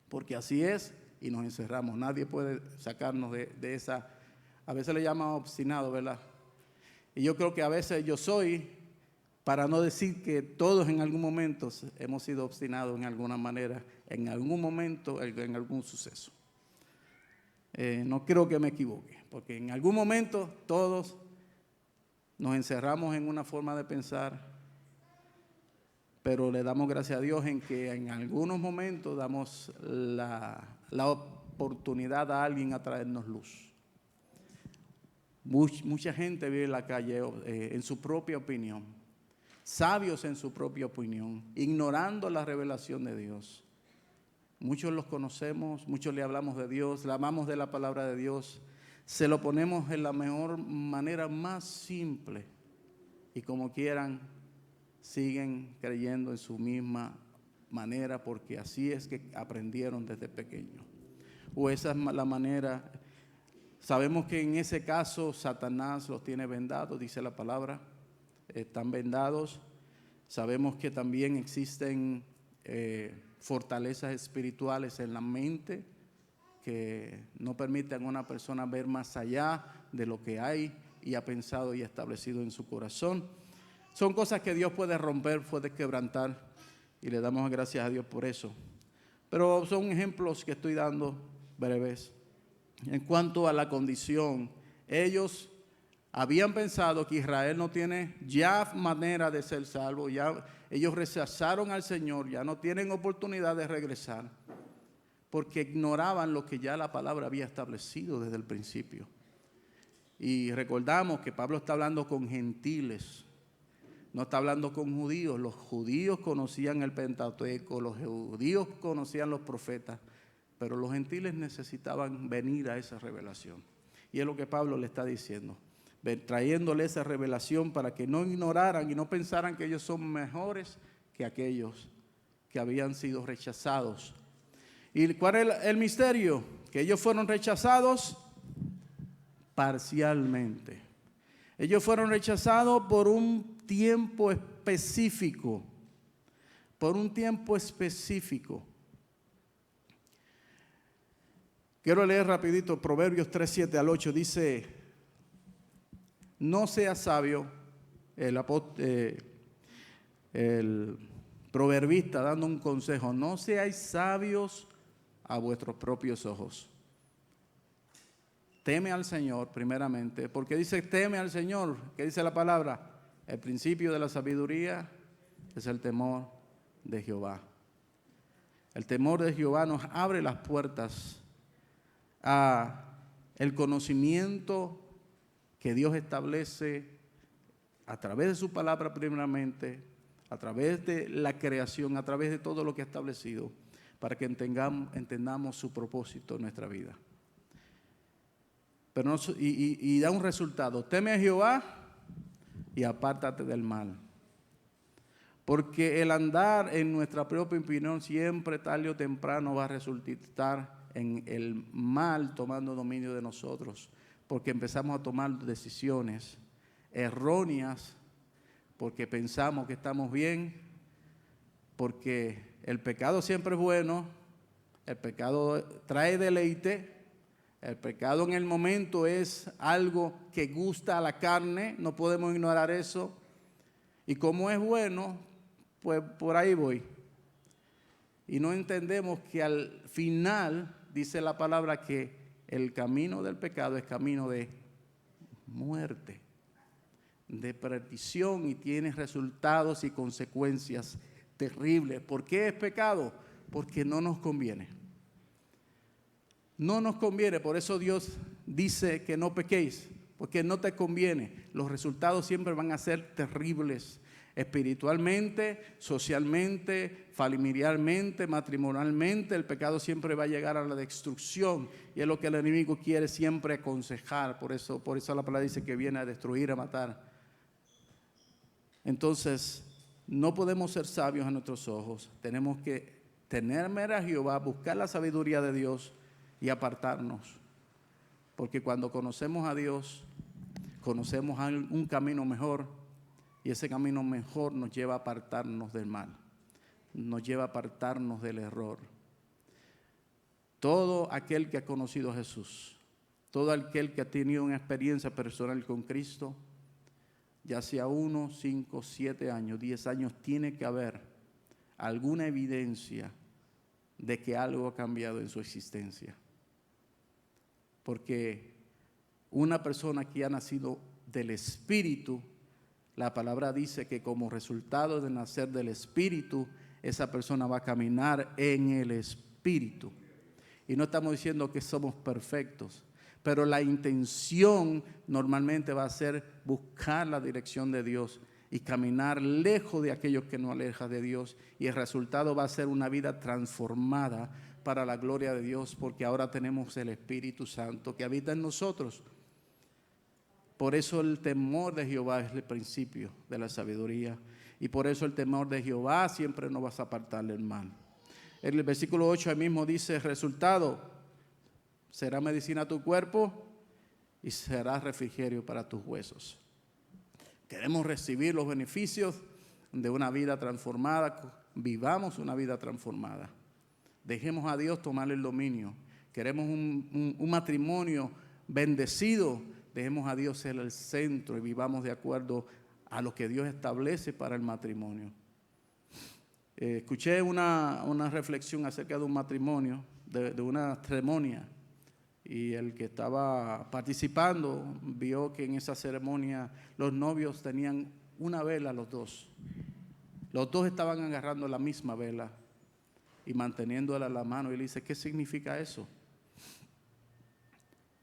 D: porque así es y nos encerramos. Nadie puede sacarnos de esa, a veces le llaman obstinado, ¿verdad? Y yo creo que a veces yo soy, para no decir que todos en algún momento hemos sido obstinados en alguna manera, en algún momento, en algún suceso. No creo que me equivoque, porque en algún momento todos nos encerramos en una forma de pensar, pero le damos gracias a Dios en que en algunos momentos damos la oportunidad a alguien a traernos luz. Mucha gente vive en la calle en su propia opinión, sabios en su propia opinión, ignorando la revelación de Dios. Muchos los conocemos, muchos le hablamos de Dios, le amamos de la palabra de Dios, se lo ponemos en la mejor manera más simple y como quieran siguen creyendo en su misma manera porque así es que aprendieron desde pequeños. O esa es la manera. Sabemos que en ese caso Satanás los tiene vendados, dice la palabra, están vendados. Sabemos que también existen fortalezas espirituales en la mente que no permiten a una persona ver más allá de lo que hay y ha pensado y establecido en su corazón. Son cosas que Dios puede romper, puede quebrantar y le damos gracias a Dios por eso. Pero son ejemplos que estoy dando breves. En cuanto a la condición, ellos habían pensado que Israel no tiene ya manera de ser salvo, ya ellos rechazaron al Señor, ya no tienen oportunidad de regresar, porque ignoraban lo que ya la palabra había establecido desde el principio. Y recordamos que Pablo está hablando con gentiles, no está hablando con judíos. Los judíos conocían el Pentateuco, los judíos conocían los profetas, pero los gentiles necesitaban venir a esa revelación. Y es lo que Pablo le está diciendo, trayéndole esa revelación para que no ignoraran y no pensaran que ellos son mejores que aquellos que habían sido rechazados. ¿Y cuál es el misterio? Que ellos fueron rechazados parcialmente. Ellos fueron rechazados por un tiempo específico. Por un tiempo específico. Quiero leer rapidito Proverbios 3, 7 al 8. Dice, no seas sabio, el proverbista dando un consejo, no seáis sabios a vuestros propios ojos. Teme al Señor primeramente, porque dice teme al Señor, ¿qué dice la palabra? El principio de la sabiduría es el temor de Jehová. El temor de Jehová nos abre las puertas a el conocimiento que Dios establece a través de su palabra primeramente, a través de la creación, a través de todo lo que ha establecido, para que entendamos su propósito en nuestra vida. Pero y da un resultado, teme a Jehová y apártate del mal. Porque el andar en nuestra propia opinión siempre tarde o temprano va a resultar en el mal tomando dominio de nosotros, porque empezamos a tomar decisiones erróneas, porque pensamos que estamos bien, porque el pecado siempre es bueno, el pecado trae deleite, el pecado en el momento es algo que gusta a la carne, no podemos ignorar eso, y como es bueno, pues por ahí voy. Y no entendemos que al final dice la palabra que el camino del pecado es camino de muerte, de perdición, y tiene resultados y consecuencias terribles. ¿Por qué es pecado? Porque no nos conviene. No nos conviene, por eso Dios dice que no pequéis, porque no te conviene. Los resultados siempre van a ser terribles, espiritualmente, socialmente, familiarmente, matrimonialmente. El pecado siempre va a llegar a la destrucción, y es lo que el enemigo quiere siempre aconsejar. Por eso la palabra dice que viene a destruir, a matar. Entonces, no podemos ser sabios a nuestros ojos. Tenemos que temer a Jehová, buscar la sabiduría de Dios y apartarnos. Porque cuando conocemos a Dios, conocemos un camino mejor, y ese camino mejor nos lleva a apartarnos del mal, nos lleva a apartarnos del error. Todo aquel que ha conocido a Jesús, todo aquel que ha tenido una experiencia personal con Cristo, ya sea 1, 5, 7 años, 10 años, tiene que haber alguna evidencia de que algo ha cambiado en su existencia. Porque una persona que ha nacido del Espíritu, la palabra dice que como resultado de nacer del Espíritu, esa persona va a caminar en el Espíritu. Y no estamos diciendo que somos perfectos, pero la intención normalmente va a ser buscar la dirección de Dios y caminar lejos de aquellos que nos alejan de Dios. Y el resultado va a ser una vida transformada para la gloria de Dios, porque ahora tenemos el Espíritu Santo que habita en nosotros. Por eso el temor de Jehová es el principio de la sabiduría, y por eso el temor de Jehová siempre nos va a apartar del mal. En el versículo 8 ahí mismo dice: resultado, será medicina a tu cuerpo y será refrigerio para tus huesos. Queremos recibir los beneficios de una vida transformada. Vivamos una vida transformada. Dejemos a Dios tomar el dominio. Queremos un matrimonio bendecido. Dejemos a Dios ser el centro y vivamos de acuerdo a lo que Dios establece para el matrimonio. Escuché una reflexión acerca de un matrimonio, de una ceremonia, y el que estaba participando vio que en esa ceremonia los novios tenían una vela, los dos. Los dos estaban agarrando la misma vela y manteniéndola en la mano. Y le dice: ¿qué significa eso?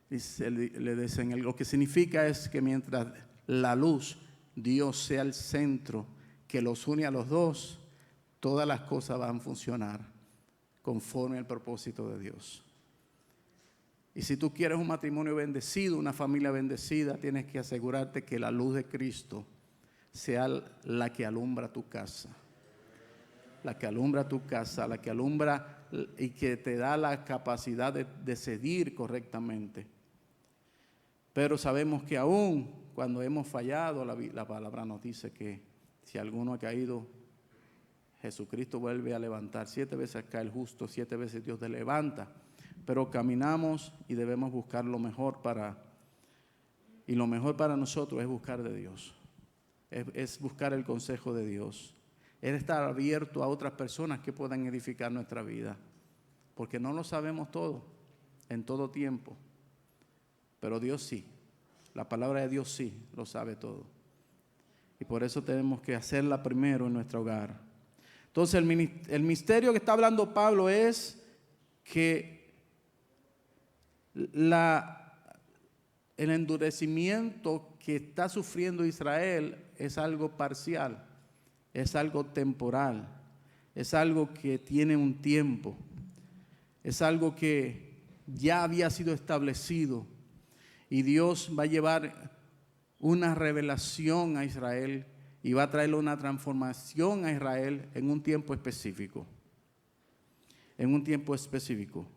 D: Le dicen: lo que significa es que mientras la luz, Dios, sea el centro que los une a los dos, todas las cosas van a funcionar conforme al propósito de Dios. Y si tú quieres un matrimonio bendecido, una familia bendecida, tienes que asegurarte que la luz de Cristo sea la que alumbra tu casa. La que alumbra tu casa, la que alumbra y que te da la capacidad de decidir correctamente. Pero sabemos que aún cuando hemos fallado, la palabra nos dice que si alguno ha caído, Jesucristo vuelve a levantar. 7 veces cae el justo, 7 veces Dios te levanta. Pero caminamos y debemos buscar lo mejor y lo mejor para nosotros es buscar de Dios. Es buscar el consejo de Dios. Es estar abierto a otras personas que puedan edificar nuestra vida. Porque no lo sabemos todo, en todo tiempo. Pero Dios sí. La palabra de Dios sí lo sabe todo. Y por eso tenemos que hacerla primero en nuestro hogar. Entonces el misterio que está hablando Pablo es que el endurecimiento que está sufriendo Israel es algo parcial, es algo temporal, es algo que tiene un tiempo, es algo que ya había sido establecido, y Dios va a llevar una revelación a Israel y va a traerle una transformación a Israel en un tiempo específico. En un tiempo específico.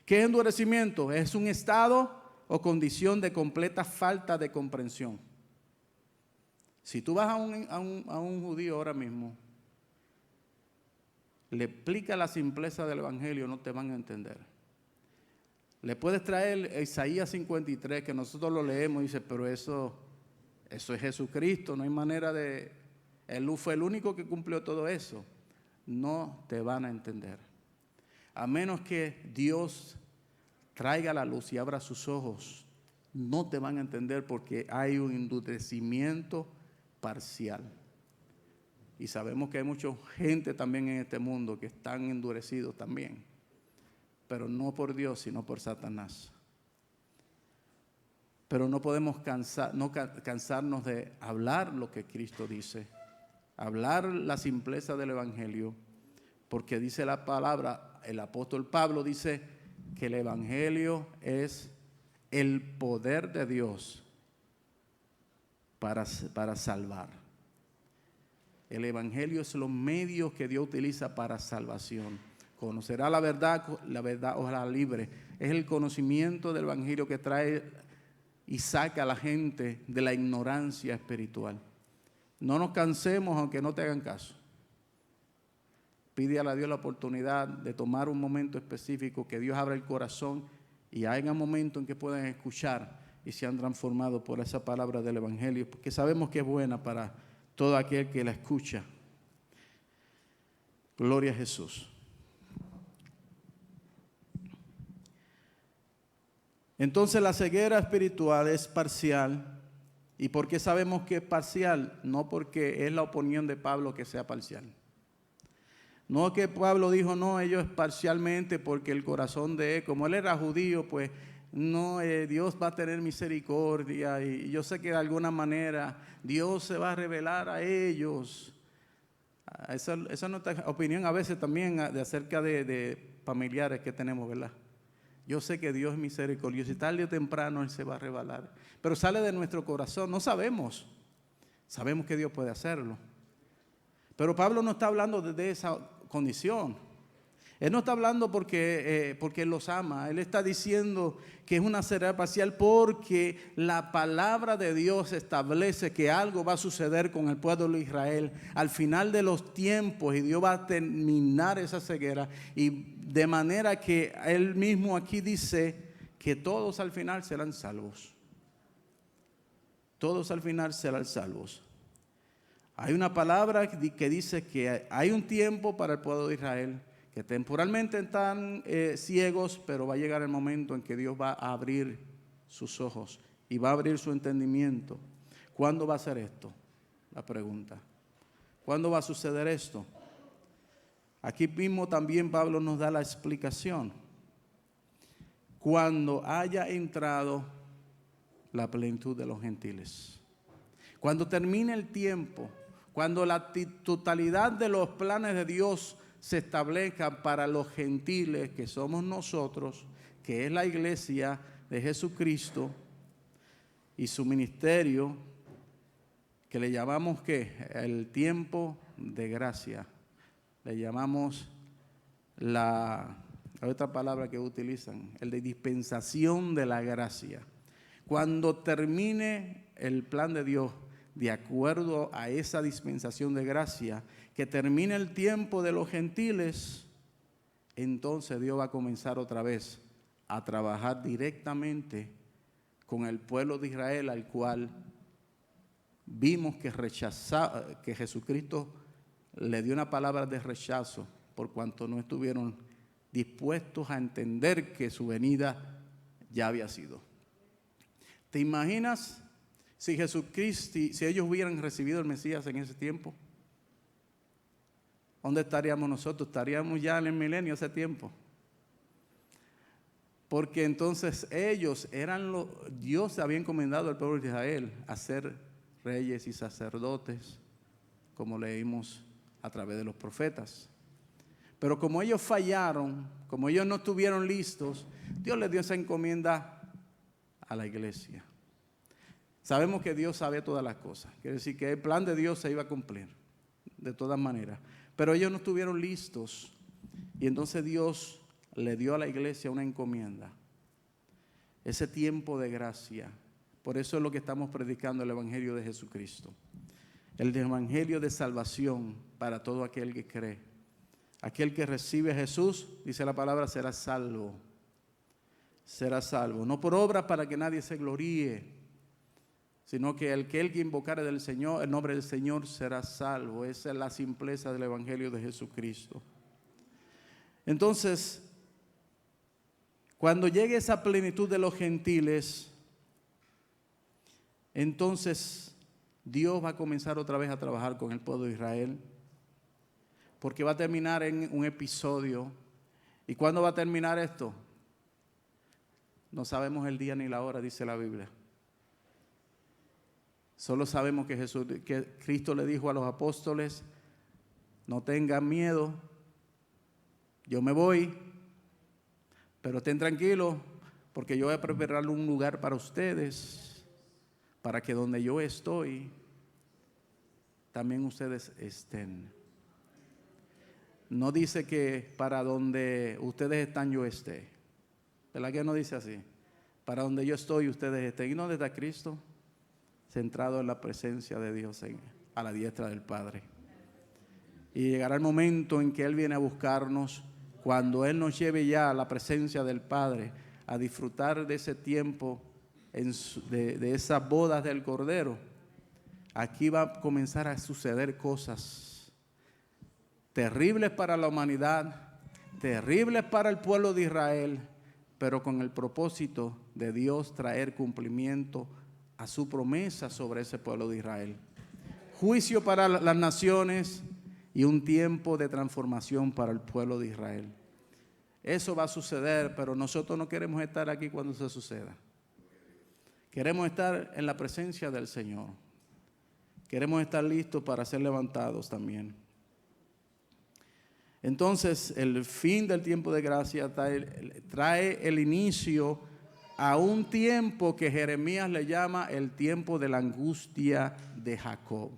D: ¿Qué es endurecimiento? Es un estado o condición de completa falta de comprensión. Si tú vas a un judío ahora mismo, le explica la simpleza del evangelio, no te van a entender. Le puedes traer Isaías 53, que nosotros lo leemos y dice: pero eso es Jesucristo, no hay manera de... Él fue el único que cumplió todo eso. No te van a entender. A menos que Dios traiga la luz y abra sus ojos, no te van a entender porque hay un endurecimiento parcial. Y sabemos que hay mucha gente también en este mundo que están endurecidos también, pero no por Dios, sino por Satanás. Pero no podemos cansarnos de hablar lo que Cristo dice, hablar la simpleza del Evangelio, porque dice la palabra, el apóstol Pablo dice que el Evangelio es el poder de Dios para salvar. El Evangelio es los medios que Dios utiliza para salvación. Conocerá la verdad os hará libre. Es el conocimiento del Evangelio que trae y saca a la gente de la ignorancia espiritual. No nos cansemos aunque no te hagan caso. Pídele a Dios la oportunidad de tomar un momento específico, que Dios abra el corazón y haya momentos en que puedan escuchar y sean transformados por esa palabra del Evangelio, porque sabemos que es buena para todo aquel que la escucha. Gloria a Jesús. Entonces la ceguera espiritual es parcial. ¿Y por qué sabemos que es parcial? No porque es la opinión de Pablo que sea parcial. No que Pablo dijo, no, ellos parcialmente porque el corazón de él, como él era judío, pues no, Dios va a tener misericordia y yo sé que de alguna manera Dios se va a revelar a ellos. Esa es nuestra opinión a veces también acerca de familiares que tenemos, ¿verdad? Yo sé que Dios es misericordioso y tarde o temprano Él se va a revelar. Pero sale de nuestro corazón, no sabemos. Sabemos que Dios puede hacerlo. Pero Pablo no está hablando de esa condición. Él no está hablando porque Él los ama. Él está diciendo que es una ceguera parcial porque la palabra de Dios establece que algo va a suceder con el pueblo de Israel al final de los tiempos, y Dios va a terminar esa ceguera, y de manera que Él mismo aquí dice que todos al final serán salvos. Todos al final serán salvos. Hay una palabra que dice que hay un tiempo para el pueblo de Israel, que temporalmente están ciegos, pero va a llegar el momento en que Dios va a abrir sus ojos y va a abrir su entendimiento. ¿Cuándo va a ser esto? La pregunta. ¿Cuándo va a suceder esto? Aquí mismo también Pablo nos da la explicación. Cuando haya entrado la plenitud de los gentiles. Cuando termine el tiempo, cuando la totalidad de los planes de Dios se establezcan para los gentiles, que somos nosotros, que es la iglesia de Jesucristo y su ministerio, que le llamamos ¿qué? El tiempo de gracia. Le llamamos la otra palabra que utilizan, el de dispensación de la gracia. Cuando termine el plan de Dios, de acuerdo a esa dispensación de gracia, que termine el tiempo de los gentiles, entonces Dios va a comenzar otra vez a trabajar directamente con el pueblo de Israel, al cual vimos que Jesucristo le dio una palabra de rechazo por cuanto no estuvieron dispuestos a entender que su venida ya había sido. ¿Te imaginas si Jesucristo, si ellos hubieran recibido el Mesías en ese tiempo? ¿Dónde estaríamos nosotros? Estaríamos ya en el milenio hace tiempo. Porque entonces ellos Dios había encomendado al pueblo de Israel a ser reyes y sacerdotes, como leímos a través de los profetas. Pero como ellos fallaron, como ellos no estuvieron listos, Dios les dio esa encomienda a la iglesia. Sabemos que Dios sabe todas las cosas. Quiere decir que el plan de Dios se iba a cumplir de todas maneras. Pero ellos no estuvieron listos. Y entonces Dios le dio a la iglesia una encomienda. Ese tiempo de gracia. Por eso es lo que estamos predicando, el Evangelio de Jesucristo. El Evangelio de salvación para todo aquel que cree. Aquel que recibe a Jesús, dice la palabra, será salvo. Será salvo. No por obras para que nadie se gloríe, sino que el que invocare del Señor, el nombre del Señor, será salvo. Esa es la simpleza del Evangelio de Jesucristo. Entonces, Cuando llegue esa plenitud de los gentiles, entonces Dios va a comenzar otra vez a trabajar con el pueblo de Israel, porque va a terminar en un episodio. ¿Y cuándo va a terminar esto? No sabemos el día ni la hora, dice la Biblia. Solo sabemos que Cristo le dijo a los apóstoles: no tengan miedo, yo me voy, pero estén tranquilos, porque yo voy a preparar un lugar para ustedes, para que donde yo estoy, también ustedes estén. No dice que para donde ustedes están yo esté. ¿Verdad que no dice así? Para donde yo estoy ustedes estén. ¿Y dónde está Cristo? Centrado en la presencia de Dios, a la diestra del Padre. Y llegará el momento en que Él viene a buscarnos, cuando Él nos lleve ya a la presencia del Padre, a disfrutar de ese tiempo, de esas bodas del Cordero. Aquí va a comenzar a suceder cosas terribles para la humanidad, terribles para el pueblo de Israel, pero con el propósito de Dios traer cumplimiento a su promesa sobre ese pueblo de Israel. Juicio para las naciones y un tiempo de transformación para el pueblo de Israel. Eso va a suceder, pero nosotros no queremos estar aquí cuando eso suceda. Queremos estar en la presencia del Señor. Queremos estar listos para ser levantados también. Entonces, el fin del tiempo de gracia trae el inicio a un tiempo que Jeremías le llama el tiempo de la angustia de Jacob.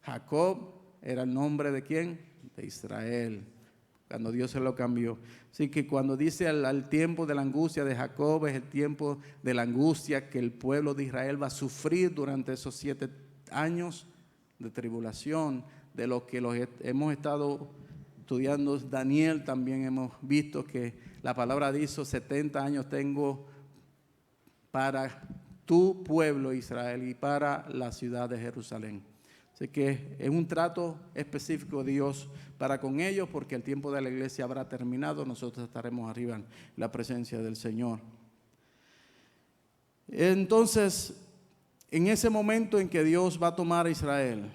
D: Jacob era el nombre de ¿quién? De Israel, cuando Dios se lo cambió. Así que cuando dice al tiempo de la angustia de Jacob, es el tiempo de la angustia que el pueblo de Israel va a sufrir durante esos 7 años de tribulación, de lo que hemos estado estudiando. Daniel también hemos visto que la palabra dice: 70 años tengo para tu pueblo Israel y para la ciudad de Jerusalén. Así que es un trato específico de Dios para con ellos, porque el tiempo de la iglesia habrá terminado. Nosotros estaremos arriba en la presencia del Señor. Entonces, en ese momento en que Dios va a tomar a Israel,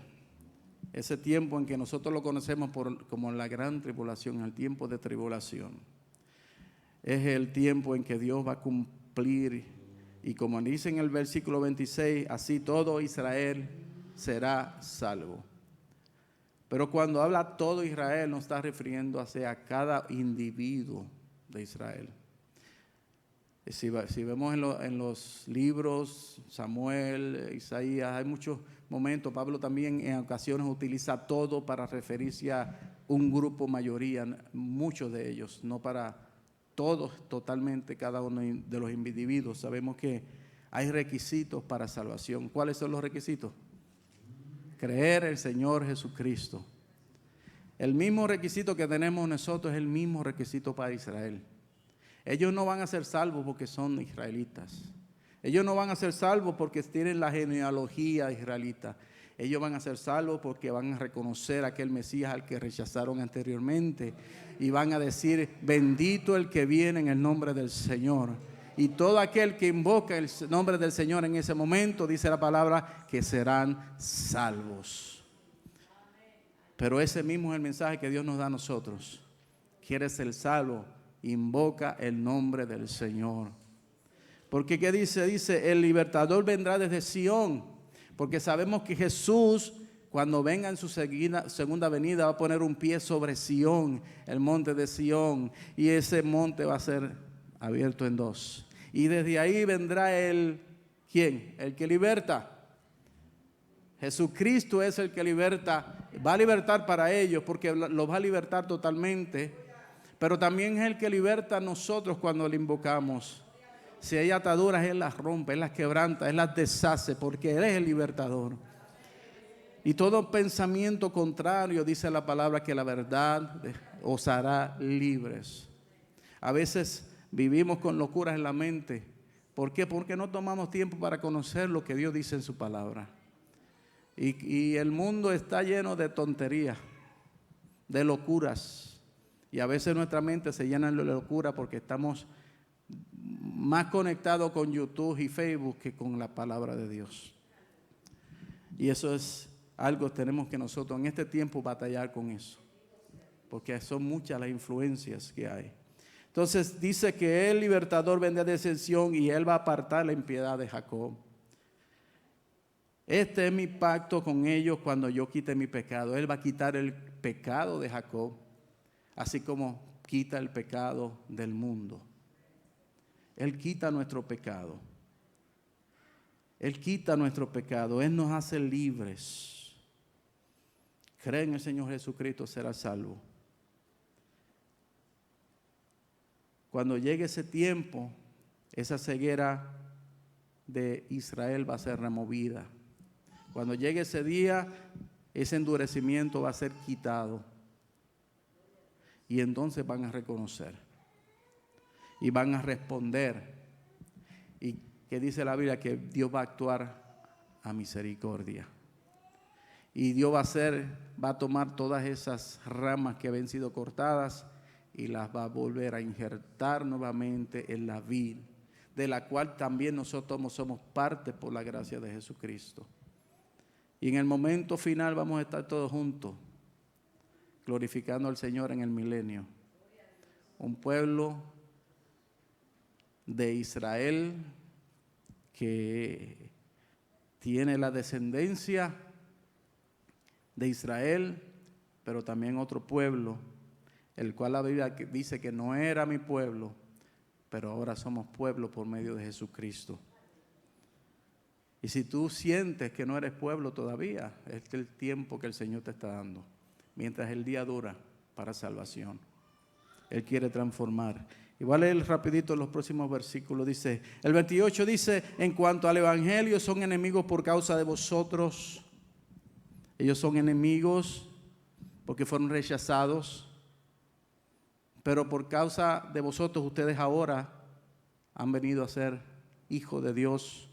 D: ese tiempo en que nosotros lo conocemos como la gran tribulación, el tiempo de tribulación, es el tiempo en que Dios va a cumplir, y como dice en el versículo 26, así todo Israel será salvo. Pero cuando habla todo Israel, no está refiriendo a cada individuo de Israel. Si vemos en los libros, Samuel, Isaías, hay muchos momentos. Pablo también en ocasiones utiliza todo para referirse a un grupo, mayoría, muchos de ellos, no para todos totalmente, cada uno de los individuos. Sabemos que hay requisitos para salvación. ¿Cuáles son los requisitos? Creer en el Señor Jesucristo. El mismo requisito que tenemos nosotros es el mismo requisito para Israel. Ellos no van a ser salvos porque son israelitas. Ellos no van a ser salvos porque tienen la genealogía israelita. Ellos van a ser salvos porque van a reconocer a aquel Mesías al que rechazaron anteriormente. Y van a decir: bendito el que viene en el nombre del Señor. Y todo aquel que invoca el nombre del Señor en ese momento, dice la palabra, que serán salvos. Pero ese mismo es el mensaje que Dios nos da a nosotros. ¿Quieres ser salvo? Invoca el nombre del Señor. Porque ¿qué dice? Dice: el libertador vendrá desde Sión. Porque sabemos que Jesús, cuando venga en su segunda venida, va a poner un pie sobre Sión, el monte de Sión. Y ese monte va a ser abierto en dos. Y desde ahí vendrá ¿quién? El que liberta. Jesucristo es el que liberta. Va a libertar para ellos, porque los va a libertar totalmente. Pero también es el que liberta a nosotros cuando le invocamos. Si hay ataduras, Él las rompe, Él las quebranta, Él las deshace, porque Él es el libertador. Y todo pensamiento contrario, dice la palabra, que la verdad os hará libres. A veces vivimos con locuras en la mente. ¿Por qué? Porque no tomamos tiempo para conocer lo que Dios dice en su palabra. Y el mundo está lleno de tonterías, de locuras. Y a veces nuestra mente se llena de locura porque estamos más conectados con YouTube y Facebook que con la palabra de Dios. Y eso es algo que tenemos que nosotros en este tiempo batallar con eso, porque son muchas las influencias que hay. Entonces dice que el libertador vendrá de Sión y él va a apartar la impiedad de Jacob. Este es mi pacto con ellos cuando yo quite mi pecado. Él va a quitar el pecado de Jacob, así como quita el pecado del mundo. Él quita nuestro pecado. Él quita nuestro pecado. Él nos hace libres. Cree en el Señor Jesucristo, será salvo. Cuando llegue ese tiempo, esa ceguera de Israel va a ser removida. Cuando llegue ese día, ese endurecimiento va a ser quitado. Y entonces van a reconocer. Y van a responder. Y que dice la Biblia que Dios va a actuar a misericordia. Y Dios va a tomar todas esas ramas que habían sido cortadas y las va a volver a injertar nuevamente en la vid, de la cual también nosotros somos parte por la gracia de Jesucristo. Y en el momento final vamos a estar todos juntos, glorificando al Señor en el milenio. Un pueblo de Israel que tiene la descendencia de Israel, pero también otro pueblo, el cual la Biblia dice que no era mi pueblo, pero ahora somos pueblo por medio de Jesucristo. Y si tú sientes que no eres pueblo todavía, este es el tiempo que el Señor te está dando, mientras el día dura para salvación. Él quiere transformar. Y voy a leer rapidito los próximos versículos. Dice, el 28 dice, en cuanto al evangelio, son enemigos por causa de vosotros. Ellos son enemigos porque fueron rechazados. Pero por causa de vosotros, ustedes ahora han venido a ser hijos de Dios.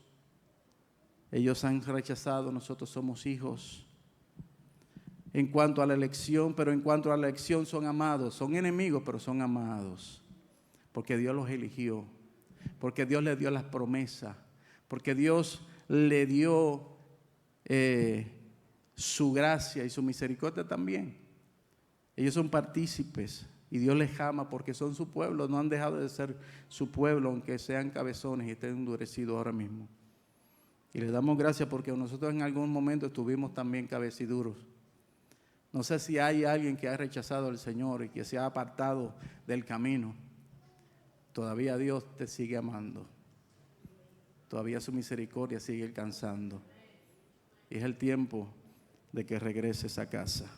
D: Ellos han rechazado, nosotros somos hijos. En cuanto a la elección, pero en cuanto a la elección son amados. Son enemigos, pero son amados. Porque Dios los eligió. Porque Dios les dio las promesas. Porque Dios le dio su gracia y su misericordia también. Ellos son partícipes. Y Dios les ama porque son su pueblo. No han dejado de ser su pueblo, aunque sean cabezones y estén endurecidos ahora mismo. Y les damos gracias porque nosotros en algún momento estuvimos también cabeciduros. No sé si hay alguien que ha rechazado al Señor y que se ha apartado del camino. Todavía Dios te sigue amando. Todavía su misericordia sigue alcanzando. Y es el tiempo de que regreses a casa.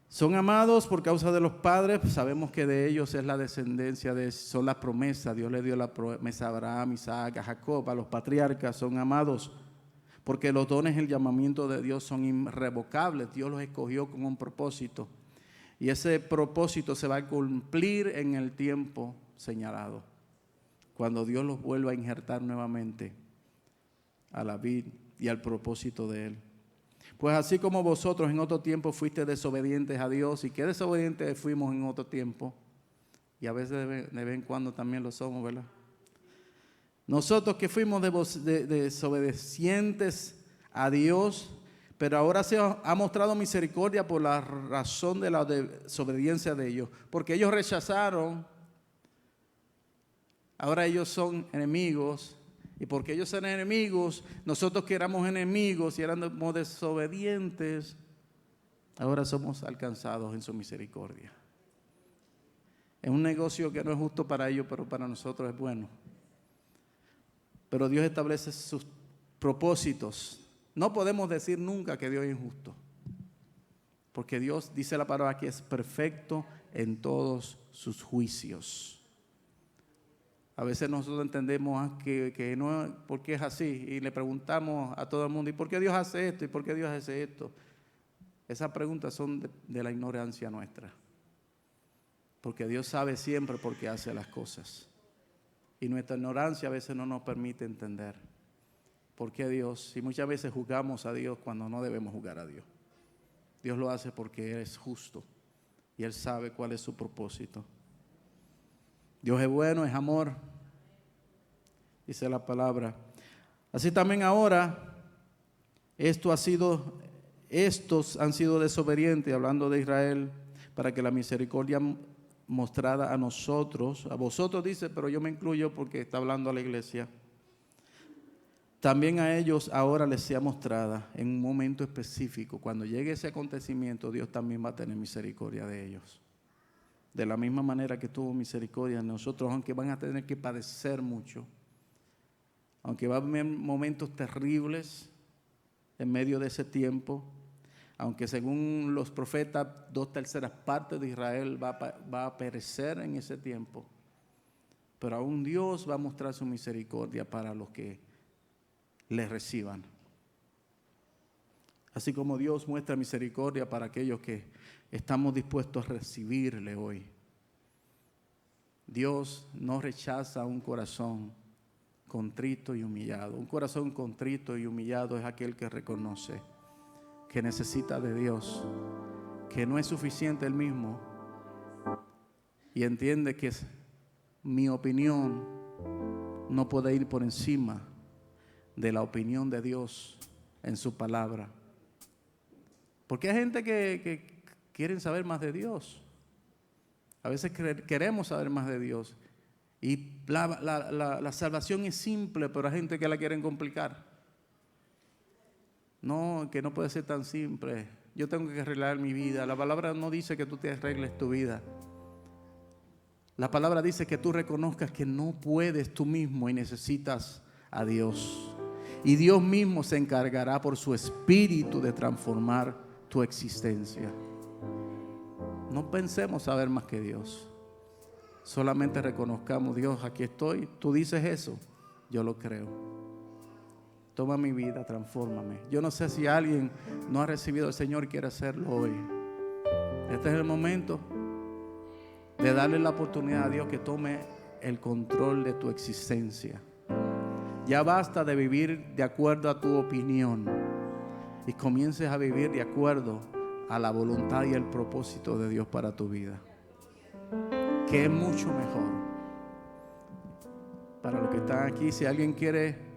D: Son amados por causa de los padres. Sabemos que de ellos es la descendencia, son las promesas. Dios le dio la promesa a Abraham, Isaac, a Jacob, a los patriarcas. Son amados porque los dones y el llamamiento de Dios son irrevocables. Dios los escogió con un propósito. Y ese propósito se va a cumplir en el tiempo señalado. Cuando Dios los vuelva a injertar nuevamente a la vid y al propósito de Él. Pues así como vosotros en otro tiempo fuiste desobedientes a Dios, y que desobedientes fuimos en otro tiempo, y a veces de vez en cuando también lo somos, ¿verdad? Nosotros que fuimos desobedientes a Dios, pero ahora se ha mostrado misericordia por la razón de la desobediencia de ellos, porque ellos rechazaron, ahora ellos son enemigos. Y porque ellos eran enemigos, nosotros que éramos enemigos y éramos desobedientes, ahora somos alcanzados en su misericordia. Es un negocio que no es justo para ellos, pero para nosotros es bueno. Pero Dios establece sus propósitos. No podemos decir nunca que Dios es injusto, porque Dios, dice la palabra, que es perfecto en todos sus juicios. A veces nosotros entendemos que no, porque es así, y le preguntamos a todo el mundo, ¿y por qué Dios hace esto? ¿Y por qué Dios hace esto? Esas preguntas son de la ignorancia nuestra, porque Dios sabe siempre por qué hace las cosas, y nuestra ignorancia a veces no nos permite entender por qué Dios, y muchas veces juzgamos a Dios cuando no debemos juzgar a Dios. Dios lo hace porque Él es justo, y Él sabe cuál es su propósito. Dios es bueno, es amor, dice la palabra. Así también ahora, estos han sido desobedientes, hablando de Israel, para que la misericordia mostrada a nosotros, a vosotros dice, pero yo me incluyo porque está hablando a la iglesia, también a ellos ahora les sea mostrada en un momento específico. Cuando llegue ese acontecimiento, Dios también va a tener misericordia de ellos. De la misma manera que tuvo misericordia de nosotros, aunque van a tener que padecer mucho, aunque va a haber momentos terribles en medio de ese tiempo, aunque según los profetas 2/3 partes de Israel va a perecer en ese tiempo, pero aún Dios va a mostrar su misericordia para los que le reciban. Así como Dios muestra misericordia para aquellos que estamos dispuestos a recibirle hoy. Dios no rechaza un corazón contrito y humillado. Un corazón contrito y humillado es aquel que reconoce que necesita de Dios, que no es suficiente él mismo y entiende que mi opinión no puede ir por encima de la opinión de Dios en su palabra. Porque hay gente que quieren saber más de Dios. A veces queremos saber más de Dios. Y la salvación es simple, pero hay gente que la quieren complicar. No, que no puede ser tan simple. Yo tengo que arreglar mi vida. La palabra no dice que tú te arregles tu vida. La palabra dice que tú reconozcas que no puedes tú mismo y necesitas a Dios. Y Dios mismo se encargará por su espíritu de transformar tu existencia. No pensemos saber más que Dios. Solamente reconozcamos, Dios, aquí estoy. Tú dices eso, yo lo creo. Toma mi vida, transfórmame. Yo no sé si alguien no ha recibido al Señor y quiere hacerlo hoy. Este es el momento de darle la oportunidad a Dios que tome el control de tu existencia. Ya basta de vivir de acuerdo a tu opinión y comiences a vivir de acuerdo a la voluntad y el propósito de Dios para tu vida, que es mucho mejor. Para los que están aquí, si alguien quiere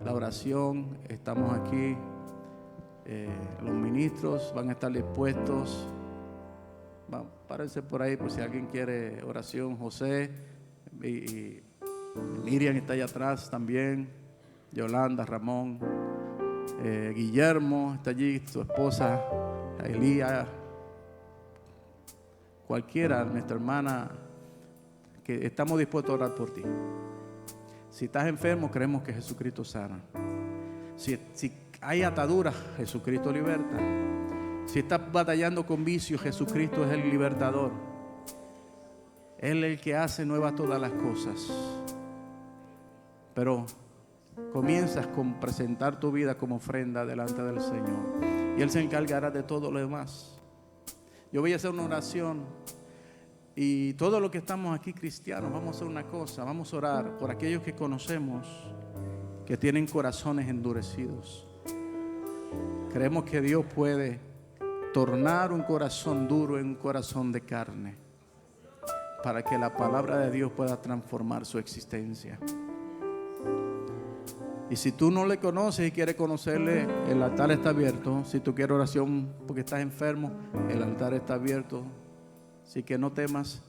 D: la oración, estamos aquí. Los ministros van a estar dispuestos. Párense por ahí por si alguien quiere oración. José y Miriam está allá atrás también. Yolanda, Ramón, Guillermo está allí, su esposa Elía, cualquiera, nuestra hermana, que estamos dispuestos a orar por ti. Si estás enfermo, creemos que Jesucristo sana. Si hay ataduras, Jesucristo liberta. Si estás batallando con vicios, Jesucristo es el libertador. Él es el que hace nuevas todas las cosas. Pero comienzas con presentar tu vida como ofrenda delante del Señor y Él se encargará de todo lo demás. Yo voy a hacer una oración y todos los que estamos aquí cristianos vamos a hacer una cosa, vamos a orar por aquellos que conocemos que tienen corazones endurecidos. Creemos que Dios puede tornar un corazón duro en un corazón de carne para que la palabra de Dios pueda transformar su existencia. Y si tú no le conoces y quieres conocerle, el altar está abierto. Si tú quieres oración porque estás enfermo, el altar está abierto. Así que no temas,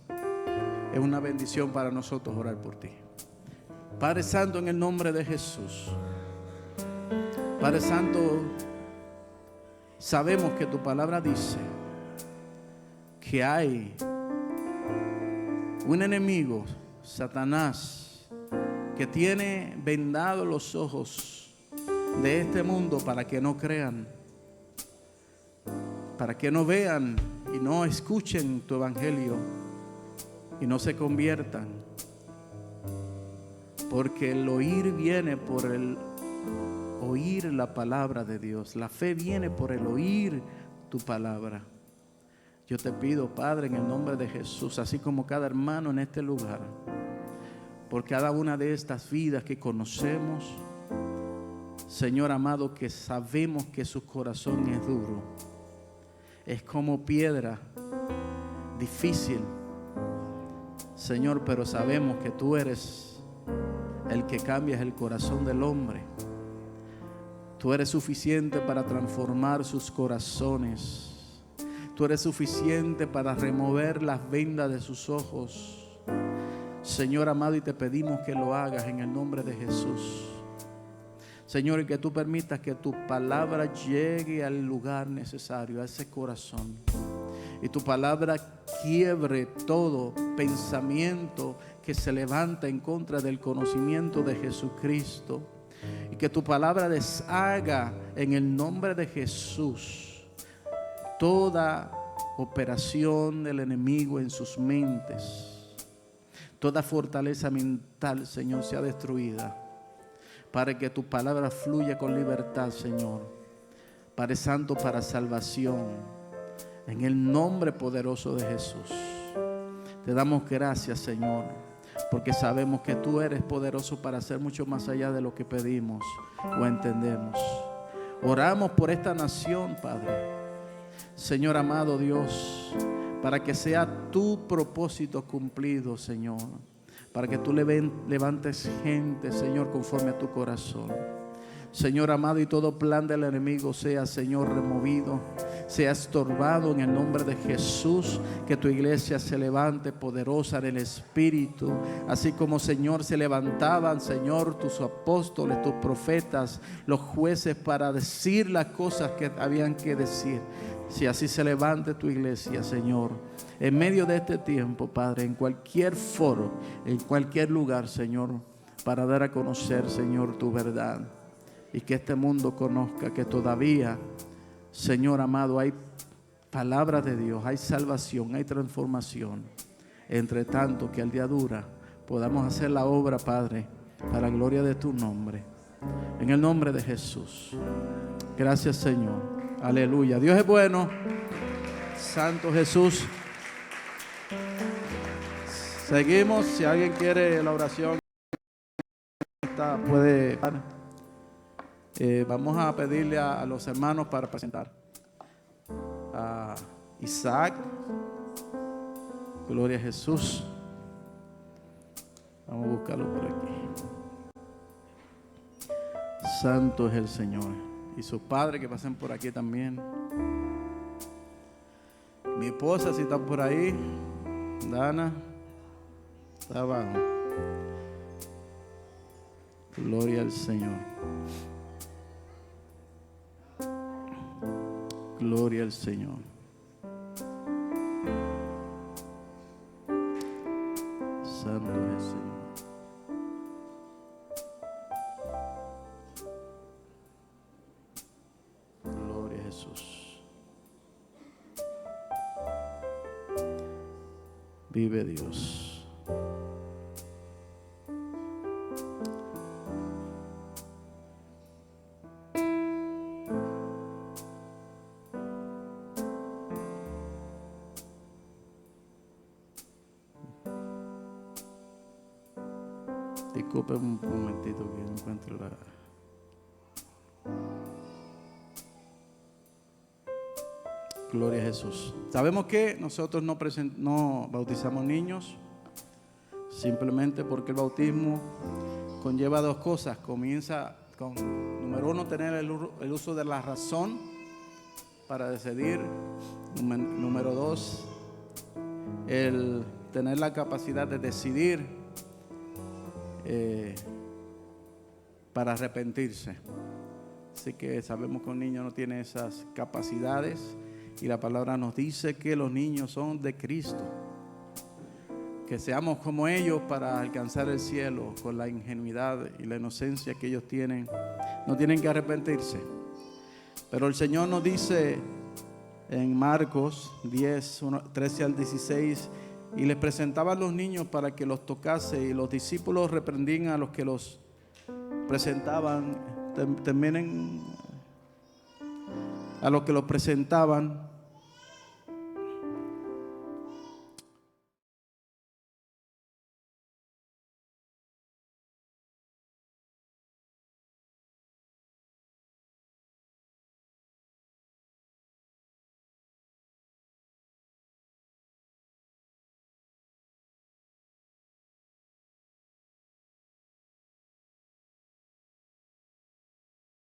D: es una bendición para nosotros orar por ti. Padre Santo, en el nombre de Jesús. Padre Santo, sabemos que tu palabra dice que hay un enemigo, Satanás, que tiene vendados los ojos de este mundo para que no crean, para que no vean y no escuchen tu evangelio y no se conviertan. Porque el oír viene por el oír la palabra de Dios. La fe viene por el oír tu palabra. Yo te pido, Padre, en el nombre de Jesús, así como cada hermano en este lugar, por cada una de estas vidas que conocemos, Señor amado, que sabemos que su corazón es duro, es como piedra, difícil, Señor, pero sabemos que tú eres el que cambias el corazón del hombre. Tú eres suficiente para transformar sus corazones. Tú eres suficiente para remover las vendas de sus ojos. Señor amado, y te pedimos que lo hagas en el nombre de Jesús. Señor, y que tú permitas que tu palabra llegue al lugar necesario, a ese corazón. Y tu palabra quiebre todo pensamiento que se levanta en contra del conocimiento de Jesucristo. Y que tu palabra deshaga en el nombre de Jesús toda operación del enemigo en sus mentes. Toda fortaleza mental, Señor, sea destruida, para que tu palabra fluya con libertad, Señor, Padre Santo, para salvación, en el nombre poderoso de Jesús. Te damos gracias, Señor, porque sabemos que tú eres poderoso para hacer mucho más allá de lo que pedimos o entendemos. Oramos por esta nación, Padre, Señor amado Dios, para que sea tu propósito cumplido, Señor. Para que tú levantes gente, Señor, conforme a tu corazón. Señor amado, y todo plan del enemigo sea, Señor, removido, sea estorbado en el nombre de Jesús. Que tu iglesia se levante poderosa en el Espíritu, así como, Señor, se levantaban, Señor, tus apóstoles, tus profetas, los jueces, para decir las cosas que habían que decir. Si así se levante tu iglesia, Señor, en medio de este tiempo, Padre, en cualquier foro, en cualquier lugar, Señor, para dar a conocer, Señor, tu verdad. Y que este mundo conozca que todavía, Señor amado, hay palabras de Dios, hay salvación, hay transformación. Entre tanto que el día dura, podamos hacer la obra, Padre, para la gloria de tu nombre. En el nombre de Jesús. Gracias, Señor. Aleluya. Dios es bueno. Santo Jesús. Seguimos. Si alguien quiere la oración, puede. Vamos a pedirle a los hermanos para presentar a Isaac. Gloria a Jesús. Vamos a buscarlo por aquí. Santo es el Señor. Y sus padres que pasen por aquí también. Mi esposa, si está por ahí, Dana, está abajo. Gloria al Señor. Gloria al Señor. Santo es el Señor. Gloria a Jesús. Vive Dios. Disculpe un momentito que no encuentro la... Gloria a Jesús. Sabemos que nosotros no bautizamos niños, simplemente porque el bautismo conlleva dos cosas. Comienza con, número uno, tener el uso de la razón para decidir. Número dos, el tener la capacidad de decidir para arrepentirse. Así que sabemos que un niño no tiene esas capacidades. Y la palabra nos dice que los niños son de Cristo. Que seamos como ellos para alcanzar el cielo con la ingenuidad y la inocencia que ellos tienen. No tienen que arrepentirse. Pero el Señor nos dice en Marcos 10, 13 al 16, y les presentaban los niños para que los tocase, y los discípulos reprendían a los que los presentaban. A los que los presentaban,